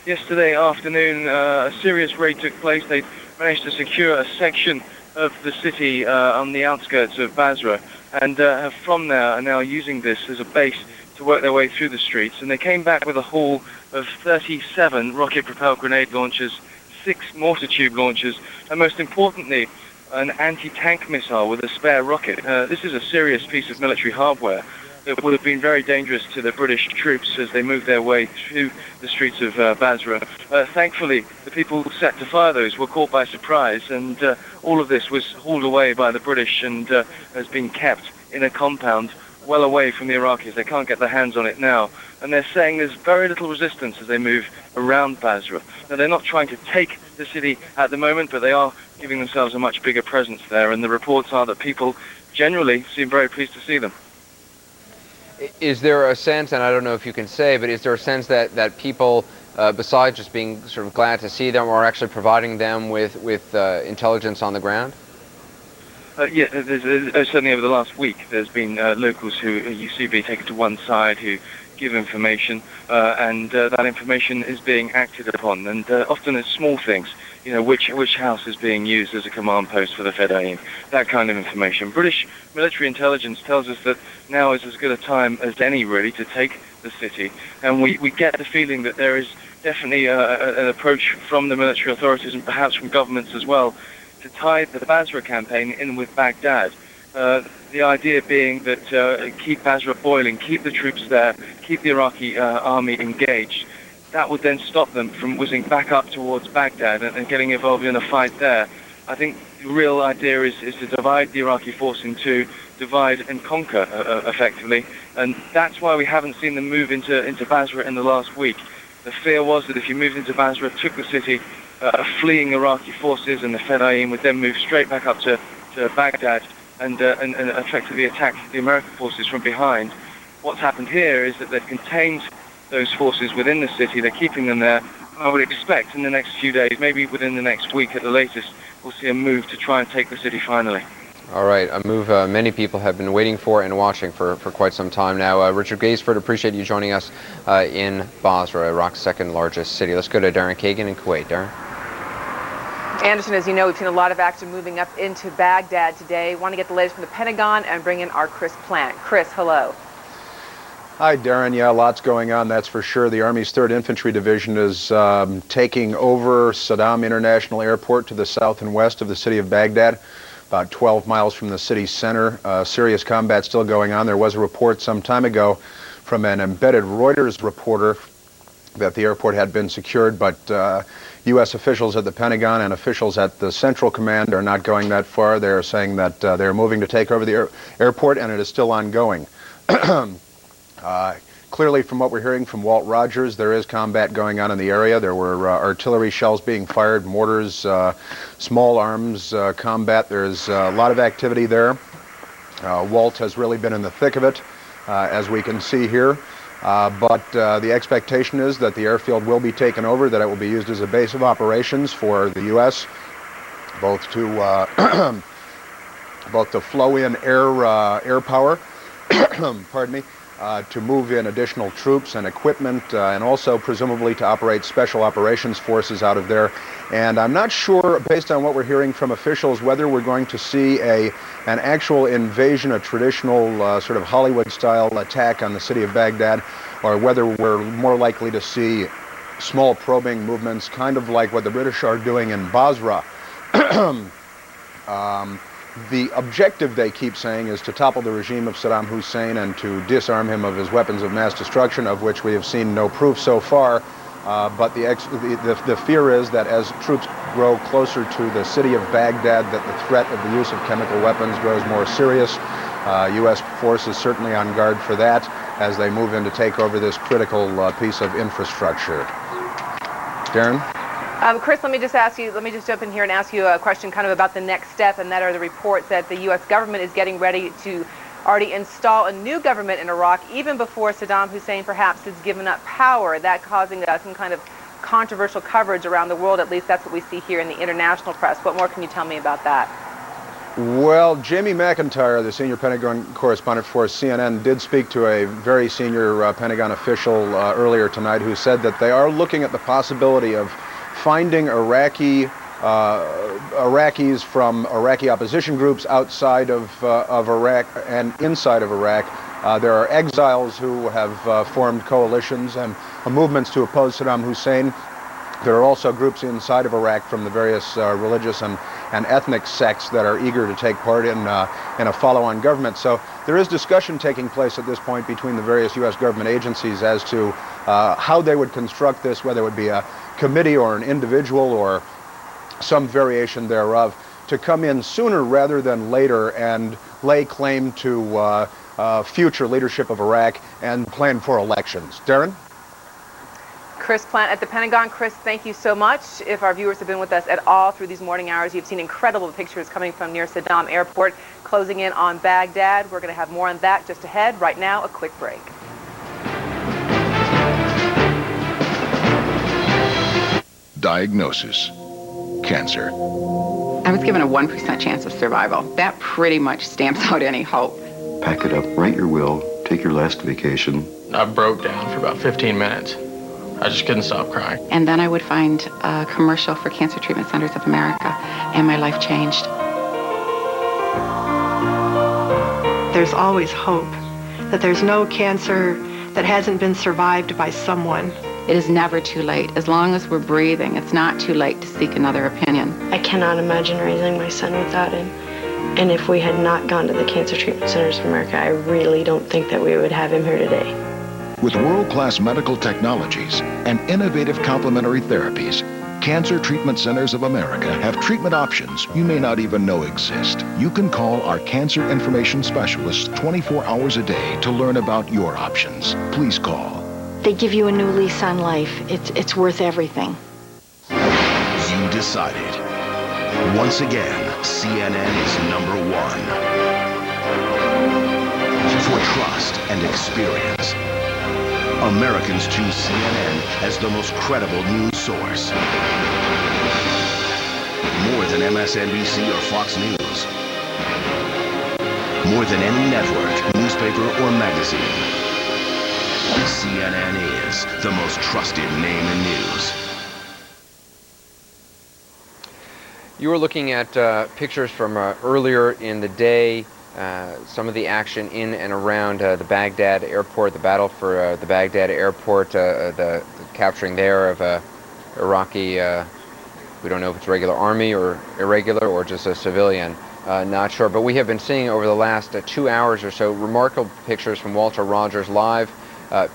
Yesterday afternoon, a serious raid took place. They managed to secure a section of the city on the outskirts of Basra, and from there are now using this as a base to work their way through the streets. And they came back with a haul of 37 rocket-propelled grenade launchers, 6 mortar tube launchers, and most importantly, an anti-tank missile with a spare rocket. This is a serious piece of military hardware. It would have been very dangerous to the British troops as they moved their way through the streets of Basra. Thankfully, the people set to fire those were caught by surprise, and all of this was hauled away by the British and has been kept in a compound well away from the Iraqis. They can't get their hands on it now, and they're saying there's very little resistance as they move around Basra. Now, they're not trying to take the city at the moment, but they are giving themselves a much bigger presence there, and the reports are that people generally seem very pleased to see them. Is there a sense, and I don't know if you can say, but is there a sense that people, besides just being sort of glad to see them, are actually providing them with intelligence on the ground? Yeah, certainly over the last week, there's been locals who you see being taken to one side who give information, and that information is being acted upon, and often it's small things. You know, which house is being used as a command post for the Fedayeen, that kind of information. British military intelligence tells us that now is as good a time as any, really, to take the city. And we get the feeling that there is definitely an approach from the military authorities and perhaps from governments as well to tie the Basra campaign in with Baghdad. The idea being that keep Basra boiling, keep the troops there, keep the Iraqi army engaged. That would then stop them from whizzing back up towards Baghdad and getting involved in a fight there. I think the real idea is to divide the Iraqi force in two, divide and conquer effectively, and that's why we haven't seen them move into Basra in the last week. The fear was that if you moved into Basra, took the city, fleeing Iraqi forces and the Fedayeen would then move straight back up to Baghdad and effectively attack the American forces from behind. What's happened here is that they've contained those forces within the city. They're keeping them there. I would expect in the next few days, maybe within the next week at the latest, we'll see a move to try and take the city finally. All right, a move many people have been waiting for and watching for quite some time now. Richard Gaisford, appreciate you joining us in Basra, Iraq's second largest city. Let's go to Darren Kagan in Kuwait. Darren? Anderson, as you know, we've seen a lot of action moving up into Baghdad today. Want to get the latest from the Pentagon and bring in our Chris Plant. Chris, hello. Hi, Darren. Yeah, lots going on, that's for sure. The Army's 3rd Infantry Division is taking over Saddam International Airport to the south and west of the city of Baghdad, about 12 miles from the city center. Serious combat still going on. There was a report some time ago from an embedded Reuters reporter that the airport had been secured, but U.S. officials at the Pentagon and officials at the Central Command are not going that far. They're saying that they're moving to take over the airport, and it is still ongoing. Clearly, from what we're hearing from Walt Rogers, there is combat going on in the area. There were artillery shells being fired, mortars, small arms combat. There's a lot of activity there. Walt has really been in the thick of it, as we can see here. But the expectation is that the airfield will be taken over, that it will be used as a base of operations for the U.S., both to flow in air power, pardon me, to move in additional troops and equipment, and also presumably to operate special operations forces out of there. And I'm not sure, based on what we're hearing from officials, whether we're going to see an actual invasion, a traditional sort of Hollywood-style attack on the city of Baghdad, or whether we're more likely to see small probing movements, kind of like what the British are doing in Basra. The objective, they keep saying, is to topple the regime of Saddam Hussein and to disarm him of his weapons of mass destruction, of which we have seen no proof so far. But the fear is that as troops grow closer to the city of Baghdad, that the threat of the use of chemical weapons grows more serious. U.S. forces certainly on guard for that as they move in to take over this critical piece of infrastructure. Darren? Chris, let me just jump in here and ask you a question kind of about the next step, and that are the reports that the U.S. government is getting ready to already install a new government in Iraq, even before Saddam Hussein perhaps has given up power. That causing some kind of controversial coverage around the world. At least that's what we see here in the international press. What more can you tell me about that? Well, Jamie McIntyre, the senior Pentagon correspondent for CNN, did speak to a very senior Pentagon official earlier tonight who said that they are looking at the possibility of finding Iraqis from Iraqi opposition groups outside of Iraq and inside of Iraq. There are exiles who have formed coalitions and movements to oppose Saddam Hussein. There are also groups inside of Iraq from the various religious and ethnic sects that are eager to take part in a follow-on government. So there is discussion taking place at this point between the various U.S. government agencies as to how they would construct this, whether it would be a committee or an individual or some variation thereof, to come in sooner rather than later and lay claim to future leadership of Iraq and plan for elections. Darren? Chris Plant at the Pentagon. Chris, thank you so much. If our viewers have been with us at all through these morning hours, you've seen incredible pictures coming from near Saddam Airport, closing in on Baghdad. We're going to have more on that just ahead. Right now, a quick break. Diagnosis: cancer. I was given a 1% chance of survival. That pretty much stamps out any hope. Pack it up, write your will, take your last vacation. I broke down for about 15 minutes. I just couldn't stop crying. And then I would find a commercial for Cancer Treatment Centers of America, and my life changed. There's always hope, that there's no cancer that hasn't been survived by someone. It is never too late. As long as we're breathing, it's not too late to seek another opinion. I cannot imagine raising my son without him. And if we had not gone to the Cancer Treatment Centers of America, I really don't think that we would have him here today. With world-class medical technologies and innovative complementary therapies, Cancer Treatment Centers of America have treatment options you may not even know exist. You can call our cancer information specialists 24 hours a day to learn about your options. Please call. They give you a new lease on life. It's worth everything. You decided. Once again, CNN is #1. and experience. Americans choose CNN as the most credible news source. More than MSNBC or Fox News. More than any network, newspaper, or magazine. CNN is the most trusted name in news. You were looking at pictures from earlier in the day, some of the action in and around the Baghdad airport, the battle for the Baghdad airport, the capturing there of Iraqi, we don't know if it's regular army or irregular or just a civilian, not sure. But we have been seeing over the last 2 hours or so remarkable pictures from Walter Rogers live,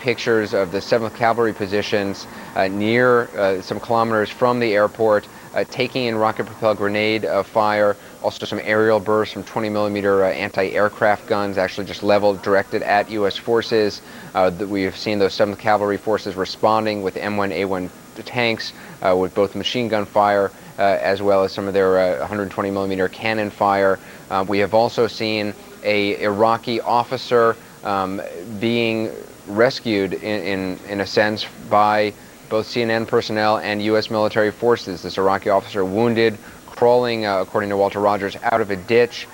pictures of the 7th Cavalry positions near some kilometers from the airport, taking in rocket-propelled grenade fire, also some aerial bursts from 20-millimeter anti-aircraft guns actually just leveled, directed at U.S. forces. We have seen those 7th Cavalry forces responding with M1A1 tanks, with both machine gun fire as well as some of their 120-millimeter cannon fire. We have also seen a Iraqi officer being rescued in a sense by both CNN personnel and U.S. military forces. This Iraqi officer wounded, crawling, according to Walter Rogers, out of a ditch,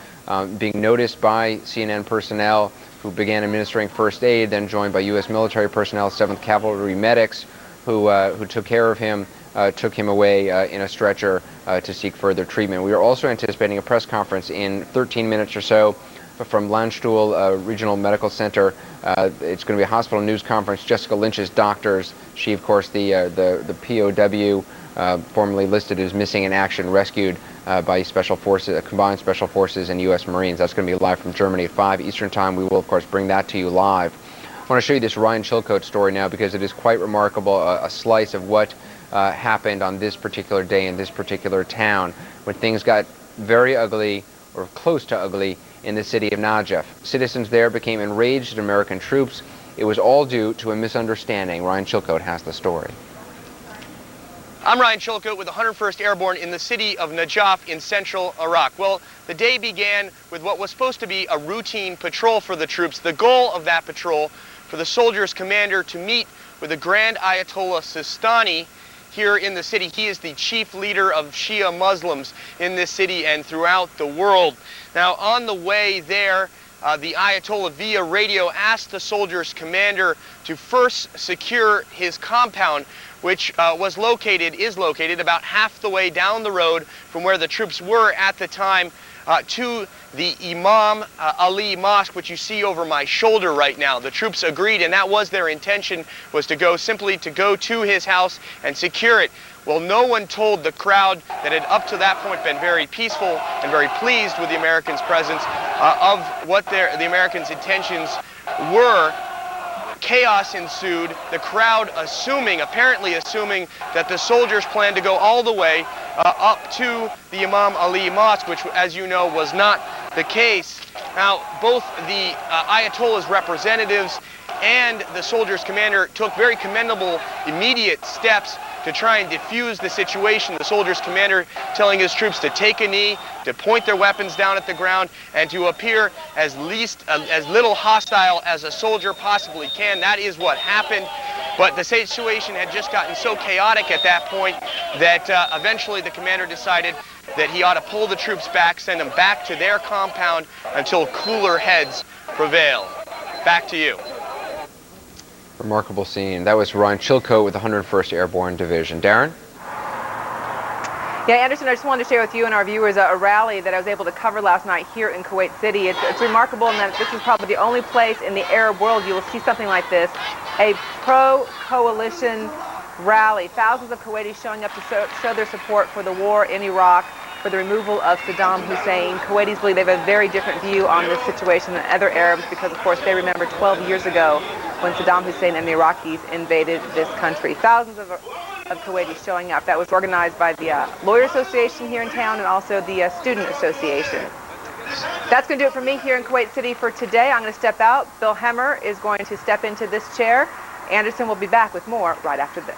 being noticed by CNN personnel who began administering first aid, then joined by U.S. military personnel, 7th Cavalry medics who took care of him, took him away in a stretcher to seek further treatment. We are also anticipating a press conference in 13 minutes or so from Landstuhl Regional Medical Center. It's going to be a hospital news conference. Jessica Lynch's doctors. She, of course, the POW, formerly listed as missing in action, rescued by special forces, combined special forces and U.S. Marines. That's going to be live from Germany at 5 Eastern Time. We will, of course, bring that to you live. I want to show you this Ryan Chilcote story now because it is quite remarkable, a slice of what happened on this particular day in this particular town when things got very ugly, or close to ugly, in the city of Najaf. Citizens there became enraged at American troops. It was all due to a misunderstanding. Ryan Chilcote has the story. I'm Ryan Chilcote with the 101st Airborne in the city of Najaf in central Iraq. Well, the day began with what was supposed to be a routine patrol for the troops. The goal of that patrol for the soldiers' commander to meet with the Grand Ayatollah Sistani here in the city. He is the chief leader of Shia Muslims in this city and throughout the world. Now, on the way there, the Ayatollah via radio asked the soldiers' commander to first secure his compound, which is located about half the way down the road from where the troops were at the time to the Imam Ali Mosque, which you see over my shoulder right now. The troops agreed, and that was their intention, was to go to his house and secure it. Well, no one told the crowd that had up to that point been very peaceful and very pleased with the Americans' presence of what the Americans' intentions were. Chaos ensued, the crowd apparently assuming that the soldiers planned to go all the way up to the Imam Ali Mosque, which, as you know, was not the case. Now, both the Ayatollah's representatives and the soldiers' commander took very commendable immediate steps to try and defuse the situation. The soldiers' commander telling his troops to take a knee, to point their weapons down at the ground, and to appear as little hostile as a soldier possibly can. That is what happened. But the situation had just gotten so chaotic at that point that eventually the commander decided that he ought to pull the troops back, send them back to their compound until cooler heads prevail. Back to you. Remarkable scene. That was Ryan Chilcote with the 101st Airborne Division. Darren? Yeah, Anderson, I just wanted to share with you and our viewers a rally that I was able to cover last night here in Kuwait City. It's remarkable in that this is probably the only place in the Arab world you will see something like this, a pro-coalition rally. Thousands of Kuwaitis showing up to show their support for the war in Iraq, for the removal of Saddam Hussein. Kuwaitis believe they have a very different view on this situation than other Arabs because, of course, they remember 12 years ago when Saddam Hussein and the Iraqis invaded this country. Thousands of Kuwaitis showing up. That was organized by the Lawyer Association here in town and also the Student Association. That's going to do it for me here in Kuwait City for today. I'm going to step out. Bill Hemmer is going to step into this chair. Anderson will be back with more right after this.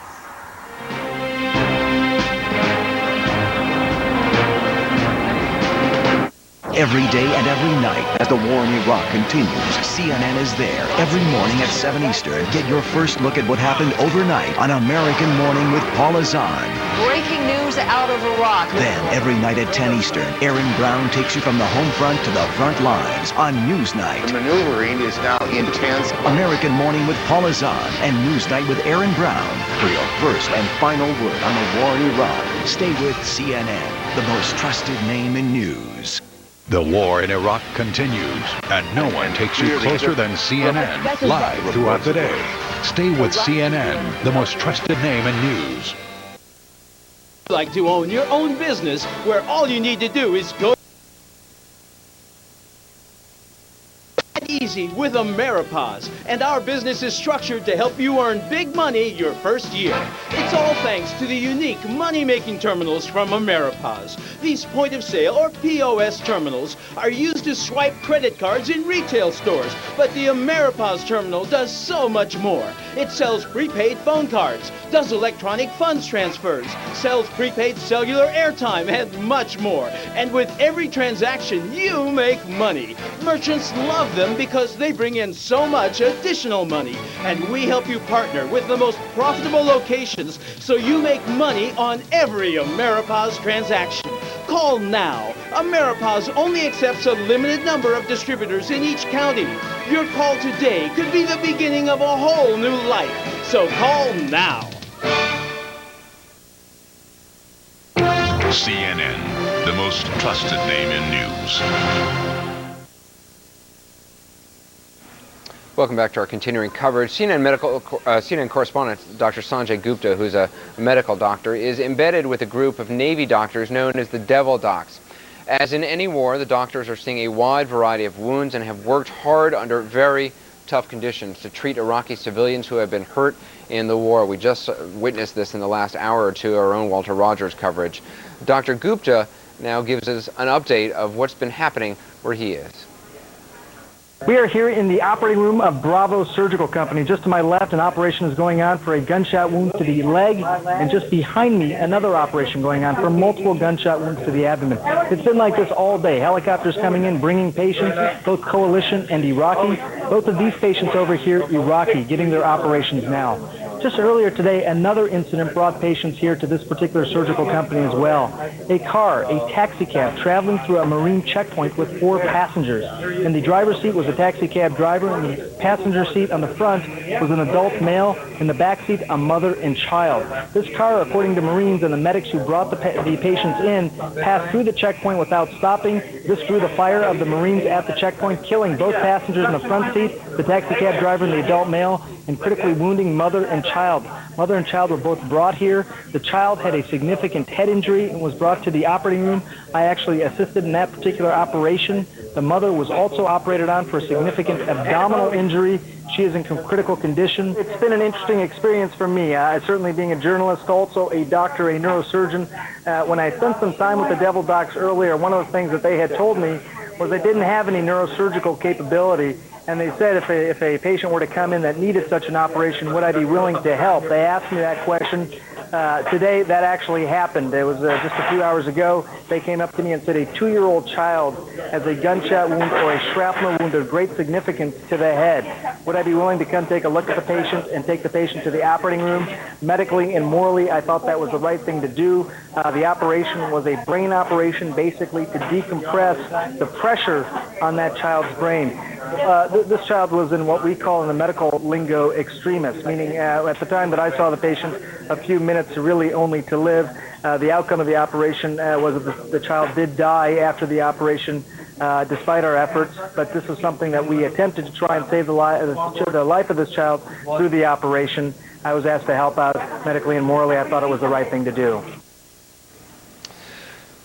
Every day and every night as the war in Iraq continues, CNN is there every morning at 7 Eastern. Get your first look at what happened overnight on American Morning with Paula Zahn. Breaking news out of Iraq. Then, every night at 10 Eastern, Aaron Brown takes you from the home front to the front lines on Newsnight. The maneuvering is now intense. American Morning with Paula Zahn and Newsnight with Aaron Brown for your first and final word on the war in Iraq. Stay with CNN, the most trusted name in news. The war in Iraq continues, and no one takes you closer than CNN, live throughout the day. Stay with CNN, the most trusted name in news. Like to own your own business where all you need to do is go easy with Ameripause, and our business is structured to help you earn big money your first year. It's all thanks to the unique money-making terminals from Ameripause. These point-of-sale or POS terminals are used to swipe credit cards in retail stores, but the Ameripause terminal does so much more. It sells prepaid phone cards, does electronic funds transfers, sells prepaid cellular airtime, and much more. And with every transaction, you make money. Merchants love them because they bring in so much additional money. And we help you partner with the most profitable locations so you make money on every Ameripause transaction. Call now. Ameripause only accepts a limited number of distributors in each county. Your call today could be the beginning of a whole new life. So call now. CNN, the most trusted name in news. Welcome back to our continuing coverage. CNN correspondent Dr. Sanjay Gupta, who's a medical doctor, is embedded with a group of Navy doctors known as the Devil Docs. As in any war, the doctors are seeing a wide variety of wounds and have worked hard under very tough conditions to treat Iraqi civilians who have been hurt in the war. We just witnessed this in the last hour or two, our own Walter Rogers coverage. Dr. Gupta now gives us an update of what's been happening where he is. We are here in the operating room of Bravo Surgical Company. Just to my left, an operation is going on for a gunshot wound to the leg, and just behind me, another operation going on for multiple gunshot wounds to the abdomen. It's been like this all day. Helicopters coming in, bringing patients, both coalition and Iraqi. Both of these patients over here, Iraqi, getting their operations now. Just earlier today, another incident brought patients here to this particular surgical company as well. A car, a taxi cab, traveling through a Marine checkpoint with 4 passengers. In the driver's seat was a taxi cab driver, and the passenger seat on the front was an adult male. In the back seat, a mother and child. This car, according to Marines and the medics who brought the patients in, passed through the checkpoint without stopping. This drew the fire of the Marines at the checkpoint, killing both passengers in the front seat, the taxi cab driver and the adult male, and critically wounding mother and child. Mother and child were both brought here. The child had a significant head injury and was brought to the operating room. I actually assisted in that particular operation. The mother was also operated on for a significant abdominal injury. She is in critical condition. It's been an interesting experience for me. Certainly being a journalist, also a doctor, a neurosurgeon. When I spent some time with the Devil Docs earlier, one of the things that they had told me was they didn't have any neurosurgical capability. And they said if a patient were to come in that needed such an operation, would I be willing to help? They asked me that question. Today, that actually happened. It was just a few hours ago. They came up to me and said a 2-year-old child has a gunshot wound or a shrapnel wound of great significance to the head. Would I be willing to come take a look at the patient and take the patient to the operating room? Medically and morally, I thought that was the right thing to do. The operation was a brain operation, basically to decompress the pressure on that child's brain. This child was in what we call in the medical lingo extremis, meaning at the time that I saw the patient, a few minutes really only to live. The outcome of the operation was that the child did die after the operation, despite our efforts, but this is something that we attempted to try and save the life of this child through the operation. I was asked to help out medically and morally. I thought it was the right thing to do.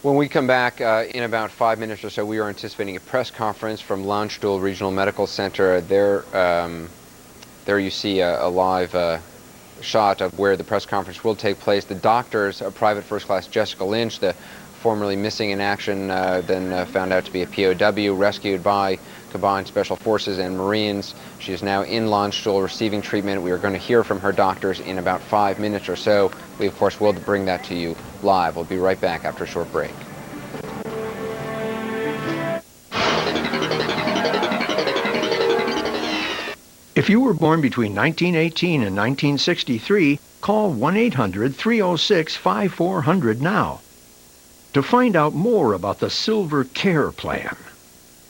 When we come back in about 5 minutes or so, we are anticipating a press conference from Landstuhl Regional Medical Center. There you see a live shot of where the press conference will take place. The doctors, Private First Class Jessica Lynch, the formerly missing in action, then found out to be a POW, rescued by Combined Special Forces and Marines. She is now in Landstuhl receiving treatment. We are going to hear from her doctors in about 5 minutes or so. We, of course, will bring that to you live. We'll be right back after a short break. If you were born between 1918 and 1963, call 1-800-306-5400 now to find out more about the Silver Care Plan.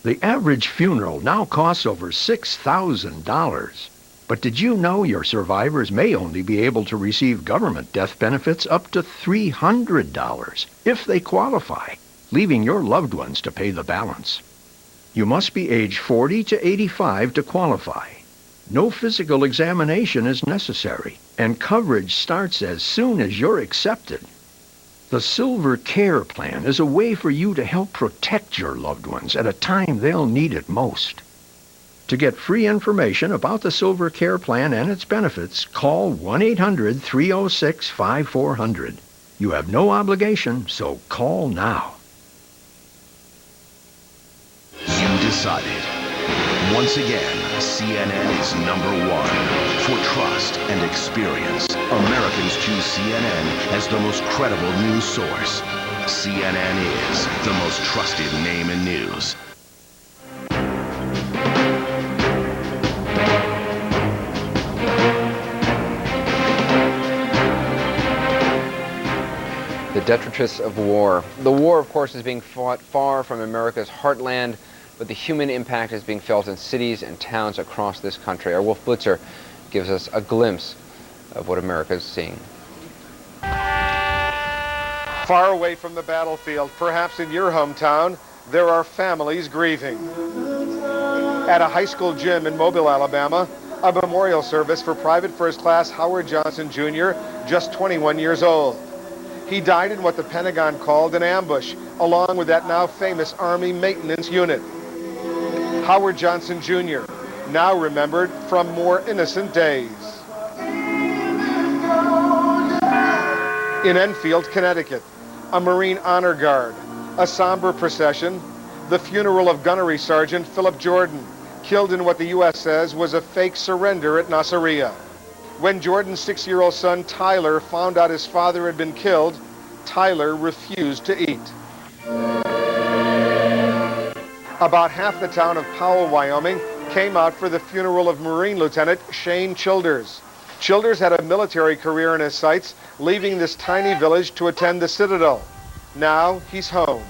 The average funeral now costs over $6,000. But did you know your survivors may only be able to receive government death benefits up to $300 if they qualify, leaving your loved ones to pay the balance? You must be age 40 to 85 to qualify. No physical examination is necessary, and coverage starts as soon as you're accepted. The Silver Care Plan is a way for you to help protect your loved ones at a time they'll need it most. To get free information about the Silver Care Plan and its benefits, call 1-800-306-5400. You have no obligation, so call now. You decided. Once again, CNN is #1 for trust and experience. Americans choose CNN as the most credible news source. CNN is the most trusted name in news. The detritus of war. The war, of course, is being fought far from America's heartland, but the human impact is being felt in cities and towns across this country. Our Wolf Blitzer gives us a glimpse of what America is seeing. Far away from the battlefield, perhaps in your hometown, there are families grieving. At a high school gym in Mobile, Alabama, a memorial service for Private First Class Howard Johnson Jr., just 21 years old. He died in what the Pentagon called an ambush, along with that now famous Army maintenance unit. Howard Johnson Jr., now remembered from more innocent days. In Enfield, Connecticut, a Marine Honor Guard, a somber procession, the funeral of Gunnery Sergeant Philip Jordan, killed in what the U.S. says was a fake surrender at Nasiriyah. When Jordan's 6-year-old son Tyler found out his father had been killed, Tyler refused to eat. About half the town of Powell, Wyoming, came out for the funeral of Marine Lieutenant Shane Childers. Childers had a military career in his sights, leaving this tiny village to attend the Citadel. Now he's home.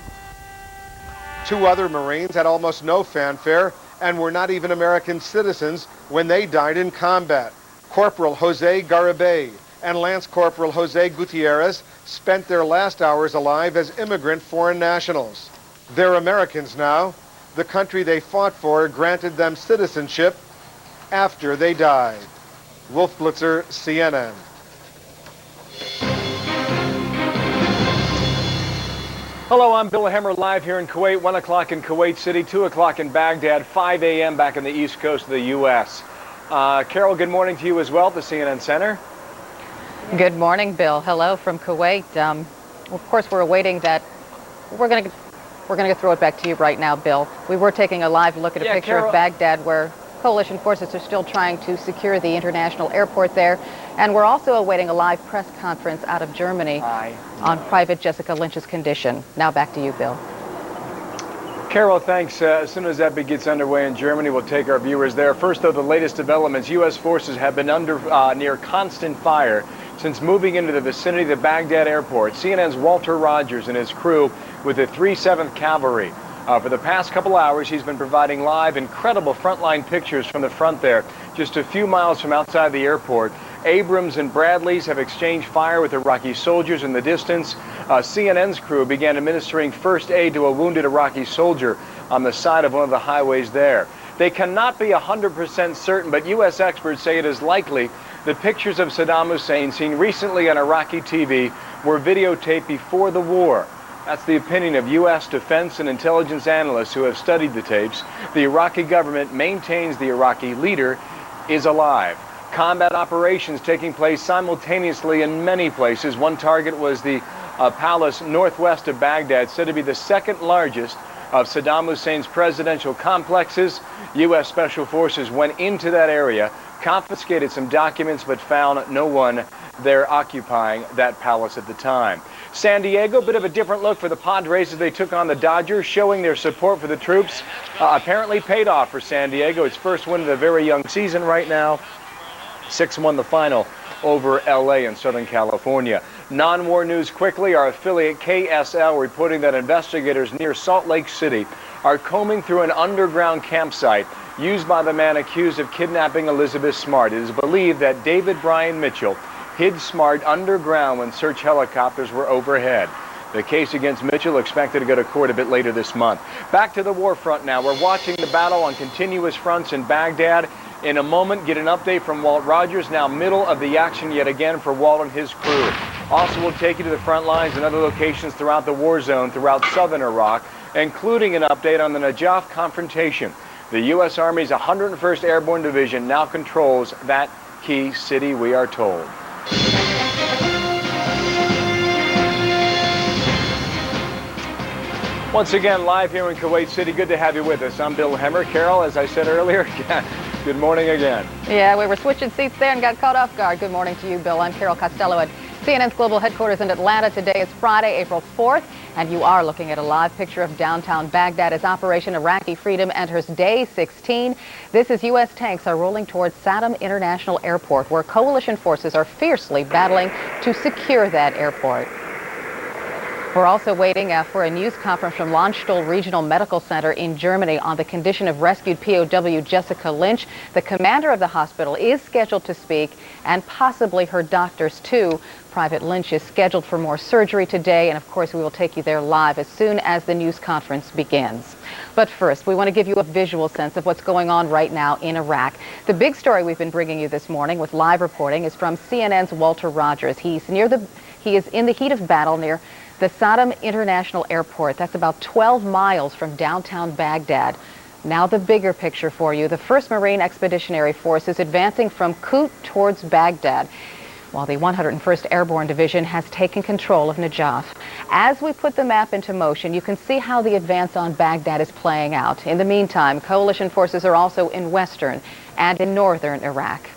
2 other Marines had almost no fanfare and were not even American citizens when they died in combat. Corporal Jose Garibay and Lance Corporal Jose Gutierrez spent their last hours alive as immigrant foreign nationals. They're Americans now. The country they fought for granted them citizenship after they died. Wolf Blitzer, CNN. Hello, I'm Bill Hemmer, live here in Kuwait, 1 o'clock in Kuwait City, 2 o'clock in Baghdad, 5 a.m. back on the east coast of the U.S. Carol, good morning to you as well at the CNN Center. Good morning, Bill. Hello from Kuwait. Of course, we're awaiting that. We're going to throw it back to you right now, Bill. We were taking a live look at a picture of Baghdad where coalition forces are still trying to secure the international airport there. And we're also awaiting a live press conference out of Germany on Private Jessica Lynch's condition. Now back to you, Bill. Carol, thanks. As soon as that gets underway in Germany, we'll take our viewers there. First, though, the latest developments. U.S. forces have been under near constant fire since moving into the vicinity of the Baghdad airport. CNN's Walter Rogers and his crew with the 307th Cavalry. For the past couple hours, he's been providing live, incredible frontline pictures from the front there, just a few miles from outside the airport. Abrams and Bradleys have exchanged fire with Iraqi soldiers in the distance. CNN's crew began administering first aid to a wounded Iraqi soldier on the side of one of the highways there. They cannot be 100% certain, but U.S. experts say it is likely the pictures of Saddam Hussein seen recently on Iraqi TV were videotaped before the war. That's the opinion of U.S. defense and intelligence analysts who have studied the tapes. The Iraqi government maintains the Iraqi leader is alive. Combat operations taking place simultaneously in many places. One target was the palace northwest of Baghdad, said to be the second largest of Saddam Hussein's presidential complexes. U.S. Special Forces went into that area, confiscated some documents, but found no one there occupying that palace at the time. San Diego, bit of a different look for the Padres as they took on the Dodgers, showing their support for the troops. Apparently paid off for San Diego. Its first win of the very young season right now. 6-1 the final over LA in Southern California. Non-war news quickly. Our affiliate KSL reporting that investigators near Salt Lake City are combing through an underground campsite used by the man accused of kidnapping Elizabeth Smart. It is believed that David Brian Mitchell hid Smart underground when search helicopters were overhead. The case against Mitchell expected to go to court a bit later this month. Back to the war front now. We're watching the battle on continuous fronts in Baghdad. In a moment, get an update from Walt Rogers, now middle of the action yet again for Walt and his crew. Also, we'll take you to the front lines and other locations throughout the war zone throughout southern Iraq, including an update on the Najaf confrontation. The U.S. Army's 101st Airborne Division now controls that key city, we are told. Once again, live here in Kuwait City. Good to have you with us. I'm Bill Hemmer. Carol, as I said earlier, good morning again. Yeah, we were switching seats there and got caught off guard. Good morning to you, Bill. I'm Carol Costello at CNN's global headquarters in Atlanta. Today is Friday, April 4th, and you are looking at a live picture of downtown Baghdad as Operation Iraqi Freedom enters day 16. This is U.S. tanks are rolling towards Saddam International Airport, where coalition forces are fiercely battling to secure that airport. We're also waiting for a news conference from Landstuhl Regional Medical Center in Germany on the condition of rescued POW Jessica Lynch. The commander of the hospital is scheduled to speak, and possibly her doctors too. Private Lynch is scheduled for more surgery today, and of course we will take you there live as soon as the news conference begins. But first, we want to give you a visual sense of what's going on right now in Iraq. The big story we've been bringing you this morning with live reporting is from CNN's Walter Rogers. He is in the heat of battle near the Saddam International Airport. That's about 12 miles from downtown Baghdad. Now the bigger picture for you. The 1st Marine Expeditionary Force is advancing from Kut towards Baghdad, while the 101st Airborne Division has taken control of Najaf. As we put the map into motion, you can see how the advance on Baghdad is playing out. In the meantime, coalition forces are also in western and in northern Iraq.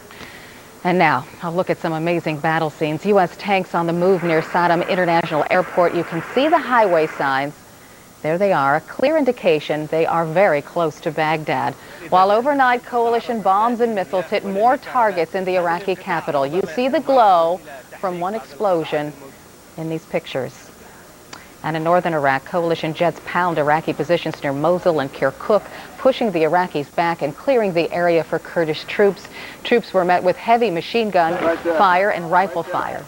And now, I'll look at some amazing battle scenes. U.S. tanks on the move near Saddam International Airport. You can see the highway signs. There they are, a clear indication they are very close to Baghdad. While overnight, coalition bombs and missiles hit more targets in the Iraqi capital. You see the glow from one explosion in these pictures. And in northern Iraq, coalition jets pound Iraqi positions near Mosul and Kirkuk, pushing the Iraqis back and clearing the area for Kurdish troops. Troops were met with heavy machine gun fire and rifle fire.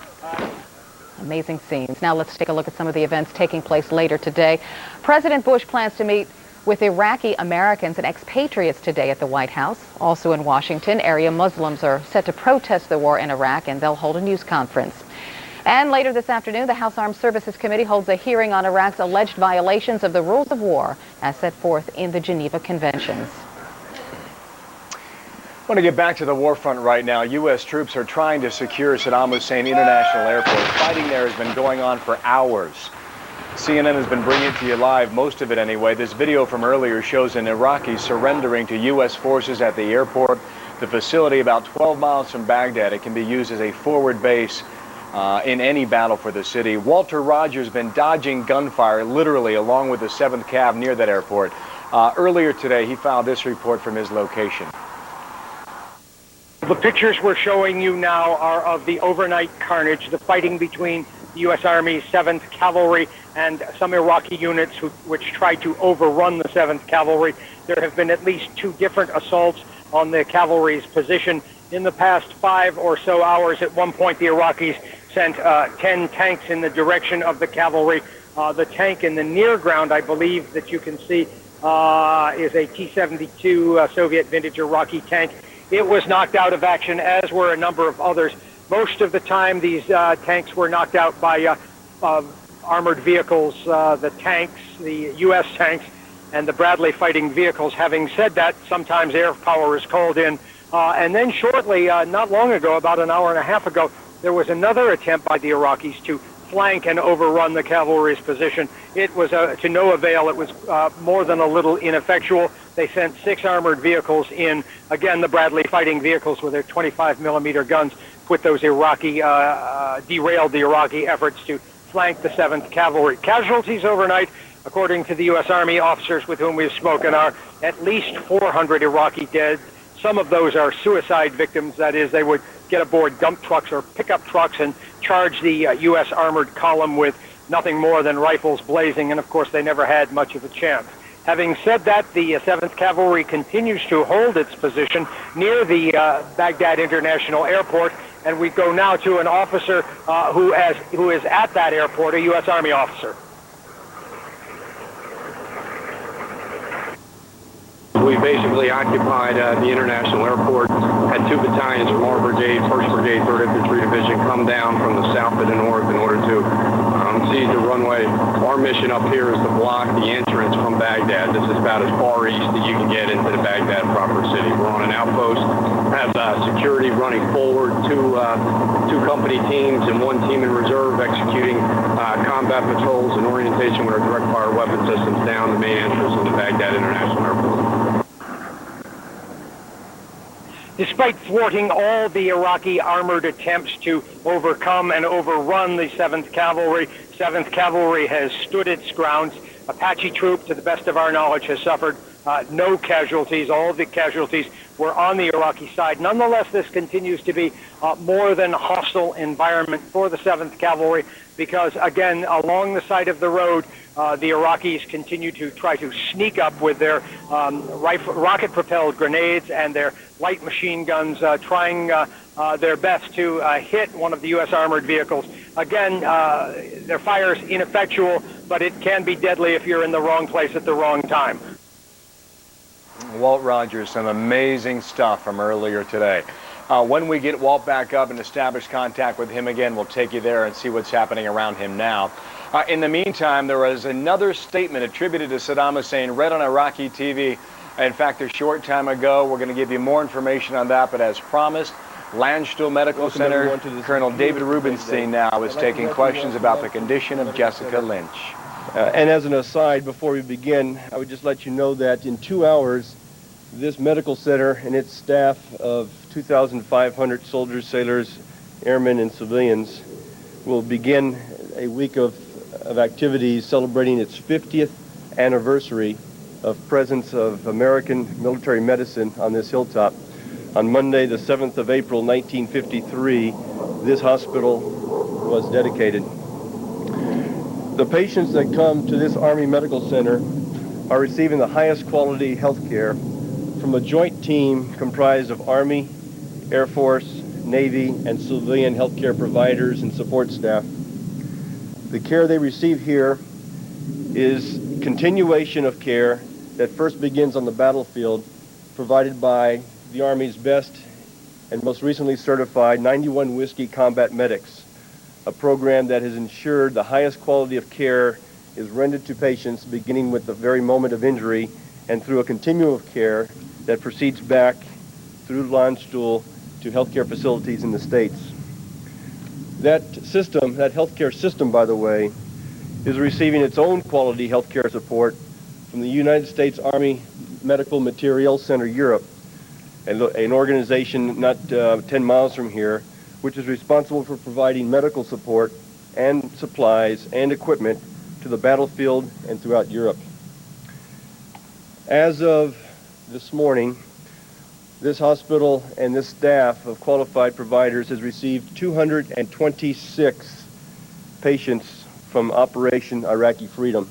Amazing scenes. Now let's take a look at some of the events taking place later today. President Bush plans to meet with Iraqi Americans and expatriates today at the White House. Also in Washington, area Muslims are set to protest the war in Iraq, and they'll hold a news conference. And later this afternoon, the House Armed Services Committee holds a hearing on Iraq's alleged violations of the rules of war as set forth in the Geneva Conventions. I want to get back to the war front right now. U.S. troops are trying to secure Saddam Hussein International Airport. Fighting there has been going on for hours. CNN has been bringing it to you live, most of it anyway. This video from earlier shows an Iraqi surrendering to U.S. forces at the airport. The facility about 12 miles from Baghdad. It can be used as a forward base in any battle for the city. Walter Rogers has been dodging gunfire, literally, along with the 7th Cav near that airport. Earlier today, he filed this report from his location. The pictures we're showing you now are of the overnight carnage, the fighting between the U.S. Army's 7th Cavalry and some Iraqi units which tried to overrun the 7th Cavalry. There have been at least 2 different assaults on the cavalry's position. In the past 5 or so hours, at one point, the Iraqis sent 10 tanks in the direction of the cavalry. The tank in the near ground, I believe, that you can see is a T-72 Soviet vintage Iraqi tank. It was knocked out of action, as were a number of others. Most of the time, these tanks were knocked out by armored vehicles, the tanks, the U.S. tanks, and the Bradley fighting vehicles. Having said that, sometimes air power is called in. And then shortly, not long ago, about an hour and a half ago, there was another attempt by the Iraqis to flank and overrun the cavalry's position. It was to no avail. It was more than a little ineffectual. They sent 6 armored vehicles in. Again, the Bradley fighting vehicles with their 25 millimeter guns put those derailed the Iraqi efforts to flanked the 7th Cavalry. Casualties overnight, according to the U.S. Army officers with whom we've spoken, are at least 400 Iraqi dead. Some of those are suicide victims. That is, they would get aboard dump trucks or pickup trucks and charge the U.S. armored column with nothing more than rifles blazing, and of course they never had much of a chance. Having said that, the 7th Cavalry continues to hold its position near the Baghdad International Airport, and we go now to an officer who is at that airport, a U.S. Army officer. We basically occupied the international airport, had 2 battalions from our brigade, 1st Brigade, 3rd Infantry Division, come down from the south and the north in order to seize the runway. Our mission up here is to block the entrance from Baghdad. This is about as far east that you can get into the Baghdad proper city. We're on an outpost, have security running forward, two company teams and 1 team in reserve executing combat patrols and orientation with our direct fire weapon systems down the main entrance of the Baghdad International Airport. Despite thwarting all the Iraqi armored attempts to overcome and overrun the 7th Cavalry, 7th Cavalry has stood its ground. Apache troop, to the best of our knowledge, has suffered no casualties. All of the casualties were on the Iraqi side. Nonetheless, this continues to be more than a hostile environment for the 7th Cavalry because, again, along the side of the road, the Iraqis continue to try to sneak up with their rocket-propelled grenades and their light machine guns, trying their best to hit one of the U.S. armored vehicles. Again, their fire is ineffectual, but it can be deadly if you're in the wrong place at the wrong time. Walt Rogers, some amazing stuff from earlier today. When we get Walt back up and establish contact with him again, we'll take you there and see what's happening around him now. In the meantime, there was another statement attributed to Saddam Hussein read on Iraqi TV. In fact, a short time ago, we're going to give you more information on that, but as promised, Landstuhl Medical Center Colonel David Rubenstein now is taking questions about the condition of Jessica Lynch. And as an aside, before we begin, I would just let you know that in 2 hours, this medical center and its staff of 2,500 soldiers, sailors, airmen, and civilians will begin a week of activities celebrating its 50th anniversary of presence of American military medicine on this hilltop. On Monday, the 7th of April, 1953, this hospital was dedicated. The patients that come to this Army Medical Center are receiving the highest quality health care from a joint team comprised of Army, Air Force, Navy, and civilian healthcare providers and support staff. The care they receive here is continuation of care that first begins on the battlefield, provided by the Army's best and most recently certified 91 Whiskey Combat Medics, a program that has ensured the highest quality of care is rendered to patients beginning with the very moment of injury and through a continuum of care that proceeds back through Landstuhl to healthcare facilities in the States. That system, that healthcare system, by the way, is receiving its own quality healthcare support from the United States Army Medical Materials Center Europe, an organization not 10 miles from here, which is responsible for providing medical support and supplies and equipment to the battlefield and throughout Europe. As of this morning, this hospital and this staff of qualified providers has received 226 patients from Operation Iraqi Freedom.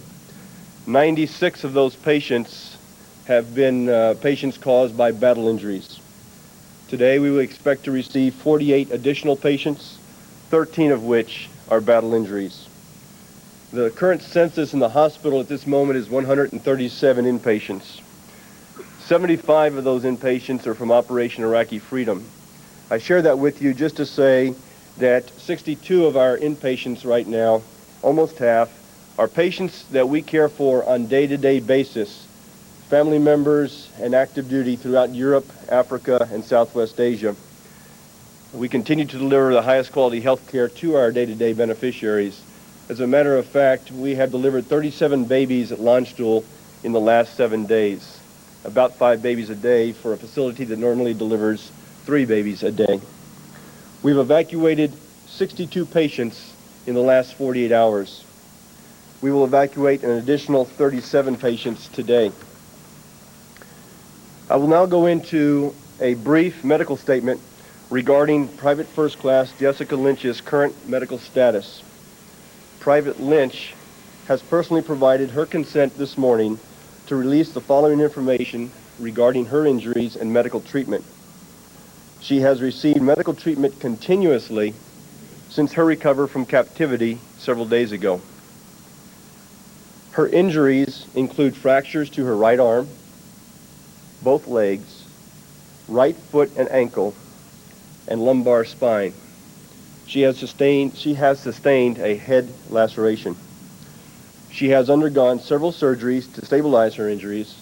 96 of those patients have been patients caused by battle injuries. Today we will expect to receive 48 additional patients, 13 of which are battle injuries. The current census in the hospital at this moment is 137 inpatients. 75 of those inpatients are from Operation Iraqi Freedom. I share that with you just to say that 62 of our inpatients right now, almost half, are patients that we care for on day-to-day basis, family members and active duty throughout Europe, Africa, and Southwest Asia. We continue to deliver the highest quality health care to our day-to-day beneficiaries. As a matter of fact, we have delivered 37 babies at Landstuhl in the last 7 days, about 5 babies a day for a facility that normally delivers 3 babies a day. We've evacuated 62 patients in the last 48 hours. We will evacuate an additional 37 patients today. I will now go into a brief medical statement regarding Private First Class Jessica Lynch's current medical status. Private Lynch has personally provided her consent this morning to release the following information regarding her injuries and medical treatment. She has received medical treatment continuously since her recovery from captivity several days ago. Her injuries include fractures to her right arm, both legs, right foot and ankle, and lumbar spine. She has sustained a head laceration. She has undergone several surgeries to stabilize her injuries,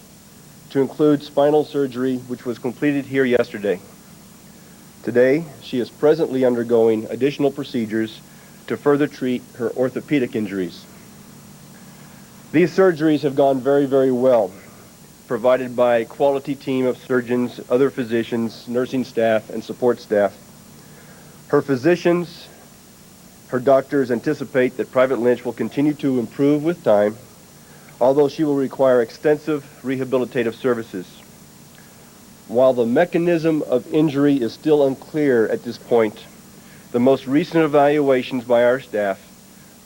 to include spinal surgery, which was completed here yesterday. Today, she is presently undergoing additional procedures to further treat her orthopedic injuries. These surgeries have gone very, very well, provided by a quality team of surgeons, other physicians, nursing staff, and support staff. Her physicians, her doctors anticipate that Private Lynch will continue to improve with time, although she will require extensive rehabilitative services. While the mechanism of injury is still unclear at this point, the most recent evaluations by our staff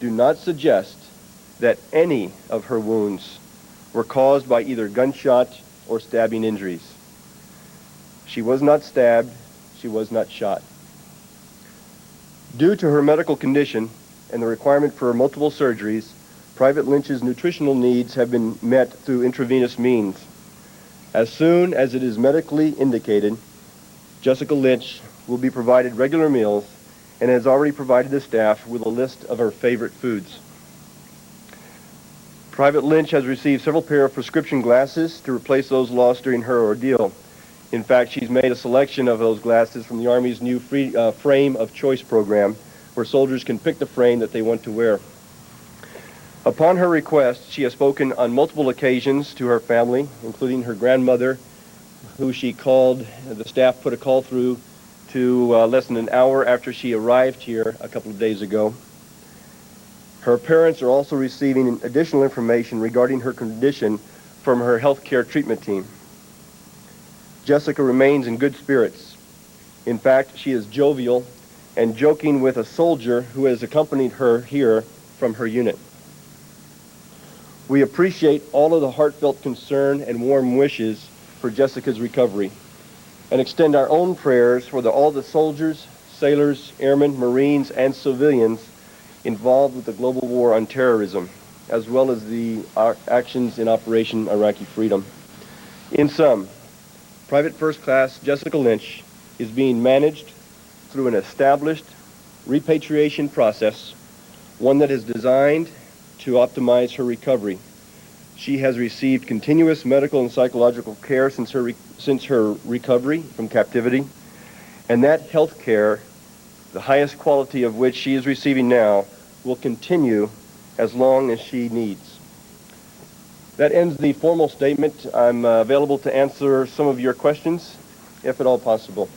do not suggest that any of her wounds were caused by either gunshot or stabbing injuries. She was not stabbed, she was not shot. Due to her medical condition and the requirement for multiple surgeries, Private Lynch's nutritional needs have been met through intravenous means. As soon as it is medically indicated, Jessica Lynch will be provided regular meals and has already provided the staff with a list of her favorite foods. Private Lynch has received several pair of prescription glasses to replace those lost during her ordeal. In fact, she's made a selection of those glasses from the Army's new Frame of Choice program, where soldiers can pick the frame that they want to wear. Upon her request, she has spoken on multiple occasions to her family, including her grandmother, who she called, the staff put a call through to less than an hour after she arrived here a couple of days ago. Her parents are also receiving additional information regarding her condition from her healthcare treatment team. Jessica remains in good spirits. In fact, she is jovial and joking with a soldier who has accompanied her here from her unit. We appreciate all of the heartfelt concern and warm wishes for Jessica's recovery and extend our own prayers for all the soldiers, sailors, airmen, Marines, and civilians involved with the global war on terrorism, as well as the actions in Operation Iraqi Freedom. In sum, Private First Class Jessica Lynch is being managed through an established repatriation process, one that is designed to optimize her recovery. She has received continuous medical and psychological care since her recovery from captivity, and that health care, the highest quality of which she is receiving now, will continue as long as she needs. That ends the formal statement. I'm available to answer some of your questions, if at all possible.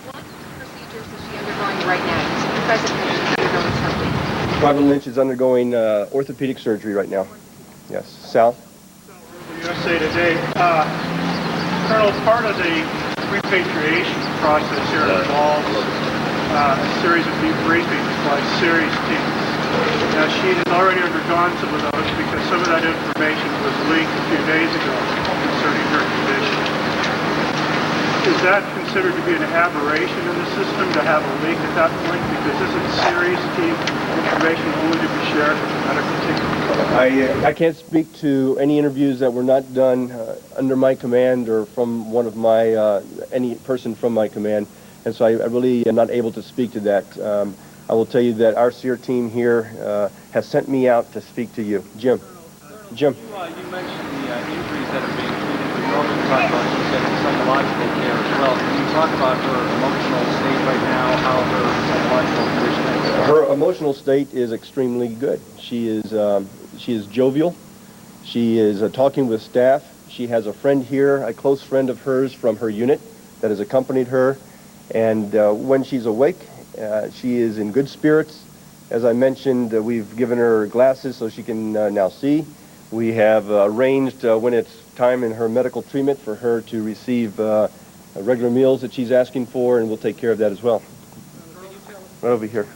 What procedures is she undergoing right now? You said the president mentioned she's undergoing something. Private Lynch is undergoing orthopedic surgery right now. Yes. Sal? USA Today. Colonel, part of the repatriation process here involves a series of debriefings by series teams. Now, she had already undergone some of those because some of that information was leaked a few days ago concerning her condition. Is that considered to be an aberration in the system to have a leak at that point? Because isn't series team information only to be shared with the medical team? I can't speak to any interviews that were not done under my command or from one of my, any person from my command, and so I really am not able to speak to that. I will tell you that our SEER team here has sent me out to speak to you. Jim. Jim. You mentioned the injuries that are being treated. You also talked about, you said, psychological care as well. Can you talk about her emotional state right now, how her psychological condition is? Her emotional state is extremely good. She is jovial. She is talking with staff. She has a friend here, a close friend of hers from her unit that has accompanied her. And when she's awake, she is in good spirits. As I mentioned, we've given her glasses so she can now see. We have arranged when it's time in her medical treatment for her to receive regular meals that she's asking for, and we'll take care of that as well. Right over here.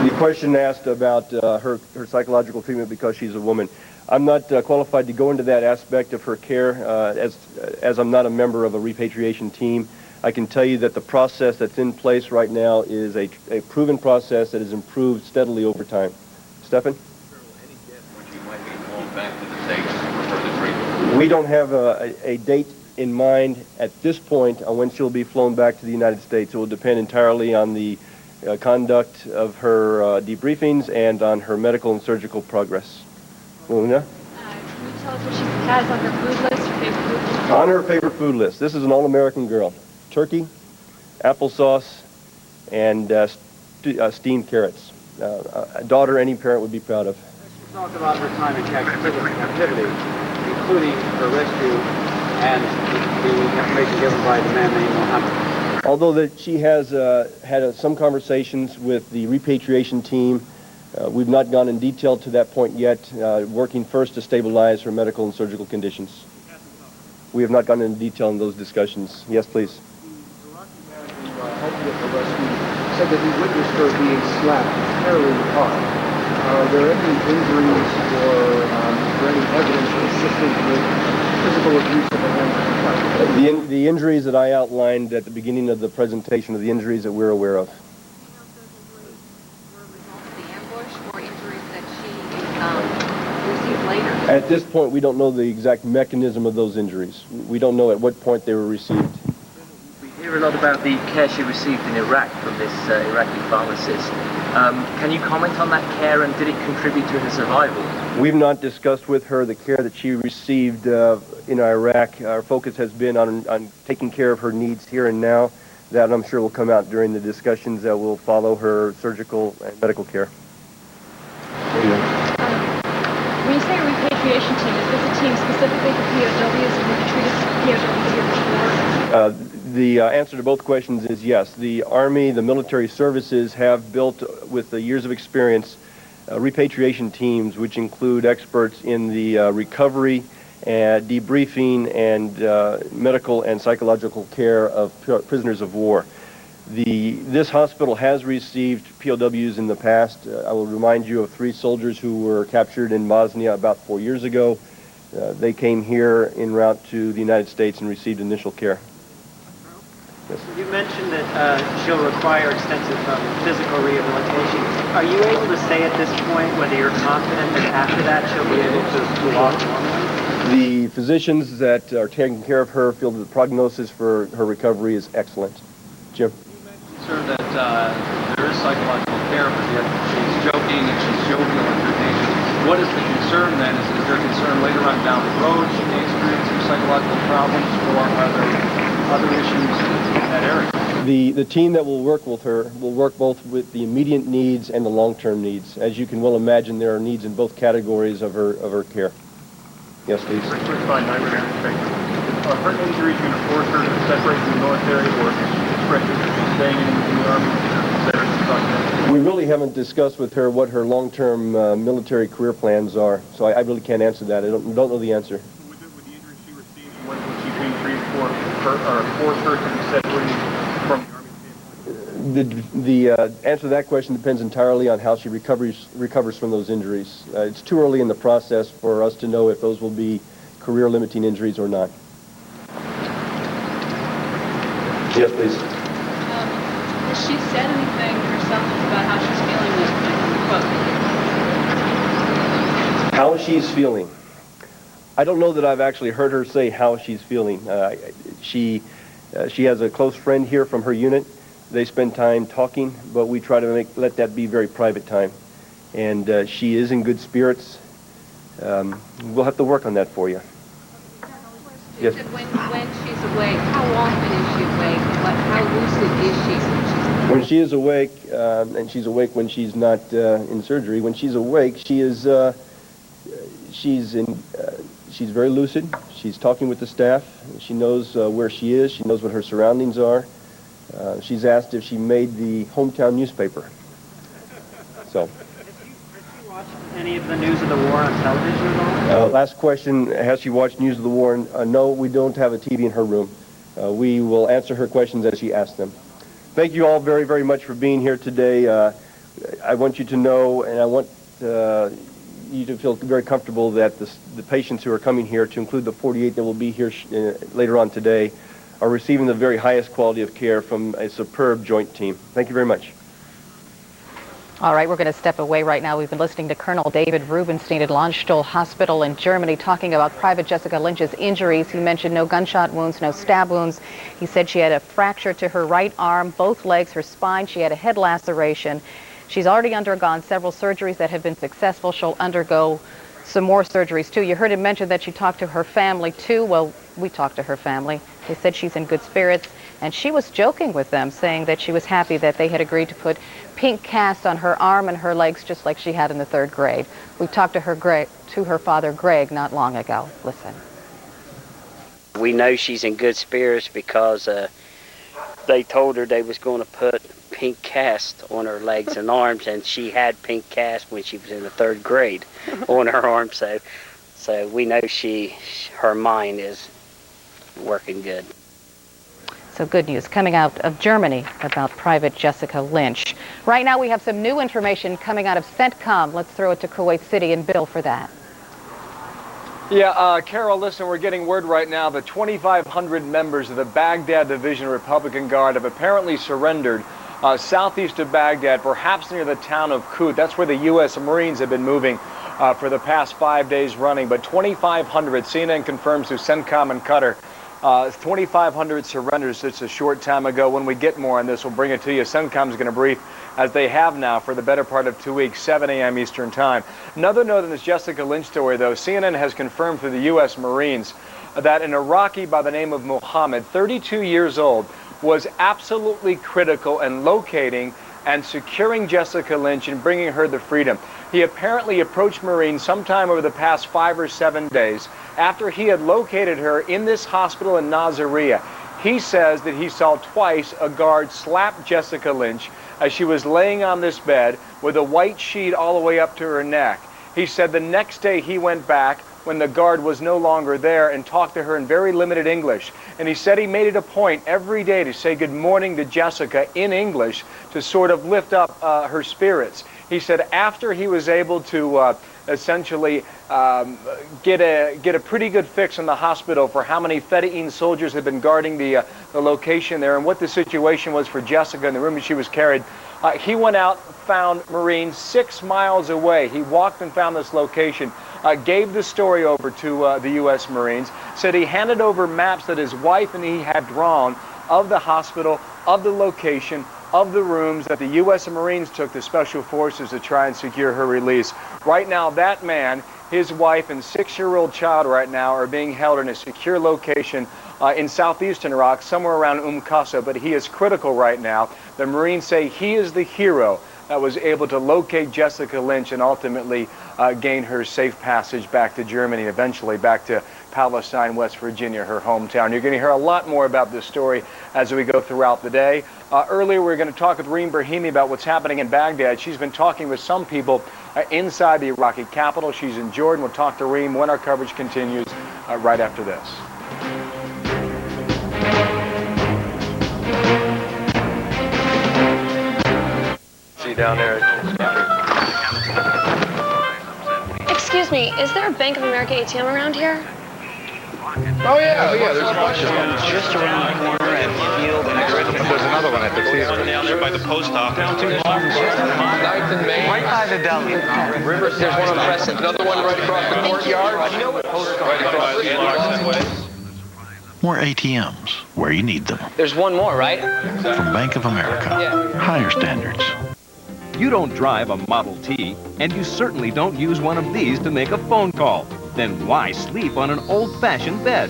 The question asked about her psychological treatment because she's a woman. I'm not qualified to go into that aspect of her care as I'm not a member of a repatriation team. I can tell you that the process that's in place right now is a proven process that has improved steadily over time. Stefan? We don't have a date in mind at this point on when she'll be flown back to the United States. It will depend entirely on the conduct of her debriefings and on her medical and surgical progress. Luna? Can you tell us what she has on her food list, her favorite food list? On her favorite food list, this is an all-American girl. Turkey, applesauce, and steamed carrots. A daughter any parent would be proud of. Let's talk about her time in captivity, including her rescue and the information given by the man named Mohammed. Although that she has had some conversations with the repatriation team, we've not gone in detail to that point yet, working first to stabilize her medical and surgical conditions. We have not gone into detail in those discussions. Yes, please. Helping with the rescue said that he witnessed her being slapped fairly hard. Are there any injuries or any evidence consistent with physical abuse of the woman? The injuries that I outlined at the beginning of the presentation are the injuries that we're aware of. At this point, we don't know the exact mechanism of those injuries. We don't know at what point they were received. We hear a lot about the care she received in Iraq from this Iraqi pharmacist. Can you comment on that care, and did it contribute to her survival? We've not discussed with her the care that she received in Iraq. Our focus has been on taking care of her needs here and now. That, I'm sure, will come out during the discussions that will follow her surgical and medical care. When you say a repatriation team, is this a team specifically for POWs and have you treated POWs here before? The answer to both questions is yes. The Army, the military services have built, with the years of experience, repatriation teams which include experts in the recovery, debriefing, and medical and psychological care of prisoners of war. This hospital has received POWs in the past. I will remind you of 3 soldiers who were captured in Bosnia about 4 years ago. They came here en route to the United States and received initial care. Yes. You mentioned that she'll require extensive physical rehabilitation. Are you able to say at this point whether you're confident that after that she'll be able to walk normally? The physicians that are taking care of her feel that the prognosis for her recovery is excellent. Jim? Sir, that there is psychological care, but yet she's joking and she's jovial with her patients. What is the concern then? Is there concern later on down the road she may experience some psychological problems, or are there other issues in that area? The team that will work with her will work both with the immediate needs and the long-term needs. As you can well imagine, there are needs in both categories of her care. Yes, please. Are her injuries going to force her to separate from the military, or staying in the Army? We really haven't discussed with her what her long-term military career plans are, so I really can't answer that. I don't know the answer. With the injuries she received, what was she being treated for, or forced her to be separated from the Army? The answer to that question depends entirely on how she recovers from those injuries. It's too early in the process for us to know if those will be career-limiting injuries or not. Yes, please. Has she said anything herself about how she's feeling with How she's feeling? I don't know that I've actually heard her say how she's feeling. She has a close friend here from her unit. They spend time talking, but we try to let that be very private time. And she is in good spirits. We'll have to work on that for you. Yes. When she's awake, how often is she awake? How lucid is she when she's awake? When she is awake, and she's awake when she's not in surgery, when she's awake, she she's very lucid. She's talking with the staff. She knows where she is. She knows what her surroundings are. She's asked if she made the hometown newspaper. So. Any of the news of the war on television at all? Last question, has she watched News of the War? No, we don't have a TV in her room. We will answer her questions as she asks them. Thank you all very, very much for being here today. I want you to know, and I want you to feel very comfortable that the patients who are coming here, to include the 48 that will be here later on today, are receiving the very highest quality of care from a superb joint team. Thank you very much. All right, we're going to step away right now. We've been listening to Colonel David Rubenstein at Landstuhl Hospital in Germany talking about Private Jessica Lynch's injuries. He mentioned no gunshot wounds, no stab wounds. He said she had a fracture to her right arm, both legs, her spine. She had a head laceration. She's already undergone several surgeries that have been successful. She'll undergo some more surgeries, too. You heard him mention that she talked to her family, too. Well, we talked to her family. They said she's in good spirits. And she was joking with them, saying that she was happy that they had agreed to put pink casts on her arm and her legs just like she had in the 3rd grade. We talked to her father, Greg, not long ago. Listen. We know she's in good spirits because they told her they was going to put pink cast on her legs and arms, and she had pink cast when she was in the 3rd grade on her arms. So we know her mind is working good. So good news coming out of Germany about Private Jessica Lynch. Right now we have some new information coming out of CENTCOM. Let's throw it to Kuwait City and Bill for that. Yeah, Carol, listen, we're getting word right now that 2,500 members of the Baghdad Division Republican Guard have apparently surrendered southeast of Baghdad, perhaps near the town of Kut. That's where the U.S. Marines have been moving for the past 5 days running. But 2,500, CNN confirms through CENTCOM and Qatar, 2,500 surrenders just a short time ago. When we get more on this, we'll bring it to you. CENTCOM is going to brief, as they have now for the better part of 2 weeks, 7 a.m. Eastern Time. Another note on this Jessica Lynch story, though, CNN has confirmed through the U.S. Marines that an Iraqi by the name of Muhammad, 32 years old, was absolutely critical in locating and securing Jessica Lynch and bringing her to freedom. He apparently approached Marines sometime over the past 5 or 7 days after he had located her in this hospital in Jazeera. He says that he saw twice a guard slap Jessica Lynch as she was laying on this bed with a white sheet all the way up to her neck. He said the next day he went back when the guard was no longer there and talked to her in very limited English. And he said he made it a point every day to say good morning to Jessica in English to sort of lift up her spirits. He said after he was able to essentially get a pretty good fix in the hospital for how many Fedayeen soldiers had been guarding the location there and what the situation was for Jessica in the room that she was carried, he went out, found Marines 6 miles away. He walked and found this location, gave the story over to the U.S. Marines, said he handed over maps that his wife and he had drawn of the hospital, of the location, of the rooms that the U.S. Marines took to Special Forces to try and secure her release. Right now, that man, his wife, and 6-year-old child right now are being held in a secure location in southeastern Iraq, somewhere around Qasr, but he is critical right now. The Marines say he is the hero that was able to locate Jessica Lynch and ultimately gain her safe passage back to Germany and eventually back to Palestine, West Virginia, her hometown. You're going to hear a lot more about this story as we go throughout the day. Earlier, we were going to talk with Reem Brahimi about what's happening in Baghdad. She's been talking with some people inside the Iraqi capital. She's in Jordan. We'll talk to Reem when our coverage continues right after this. See you down there. Excuse me, is there a Bank of America ATM around here? Oh yeah, there's a bunch of them. Just around the corner at Field and there's another one at the theater. Down there by the post office. Down 9th and Main. Right by the deli. There's one on Crescent. Another one right across the courtyard. You know what? Right across the More ATMs where you need them. There's one more, right? From Bank of America. Higher standards. You don't drive a Model T, and you certainly don't use one of these to make a phone call. Then why sleep on an old-fashioned bed?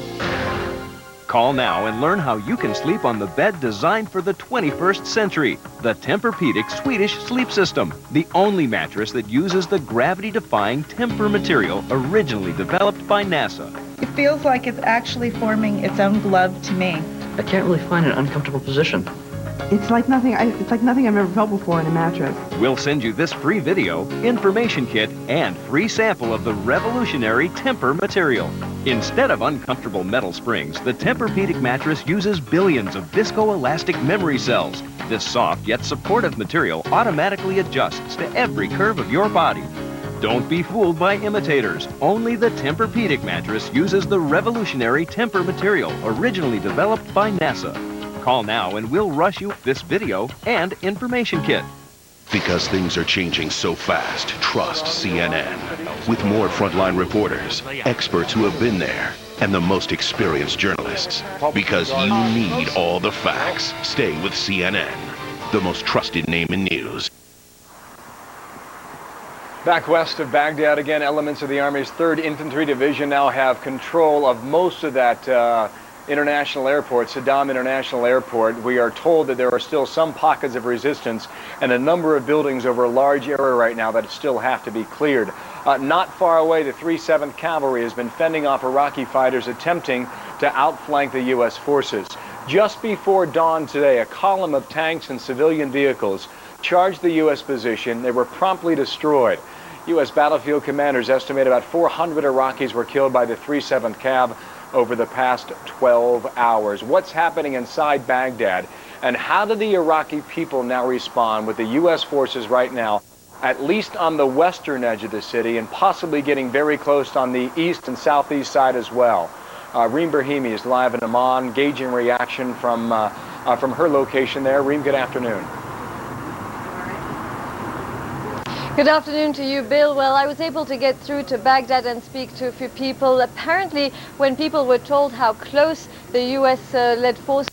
Call now and learn how you can sleep on the bed designed for the 21st century. The Tempur-Pedic Swedish Sleep System, the only mattress that uses the gravity-defying Tempur material originally developed by NASA. It feels like it's actually forming its own glove to me. I can't really find an uncomfortable position. It's like nothing I've ever felt before in a mattress. We'll send you this free video, information kit, and free sample of the revolutionary Tempur material. Instead of uncomfortable metal springs, the Tempur-Pedic mattress uses billions of viscoelastic memory cells. This soft yet supportive material automatically adjusts to every curve of your body. Don't be fooled by imitators. Only the Tempur-Pedic mattress uses the revolutionary Tempur material originally developed by NASA. Call now and we'll rush you this video and information kit. Because things are changing so fast, trust CNN. With more frontline reporters, experts who have been there, and the most experienced journalists. Because you need all the facts. Stay with CNN, the most trusted name in news. Back west of Baghdad again, elements of the Army's 3rd Infantry Division now have control of most of that international airport, Saddam International Airport. We are told that there are still some pockets of resistance and a number of buildings over a large area right now that still have to be cleared. Not far away, the 307th Cavalry has been fending off Iraqi fighters attempting to outflank the U.S. forces. Just before dawn today, a column of tanks and civilian vehicles charged the U.S. position. They were promptly destroyed. U.S. battlefield commanders estimate about 400 Iraqis were killed by the 307th Cav over the past 12 hours. What's happening inside Baghdad, and how do the Iraqi people now respond with the U.S. forces right now, at least on the western edge of the city, and possibly getting very close on the east and southeast side as well? Reem Brahimi is live in Amman, gauging reaction from her location there. Reem, good afternoon. Good afternoon to you, Bill. Well, I was able to get through to Baghdad and speak to a few people. Apparently, when people were told how close the U.S.-led forces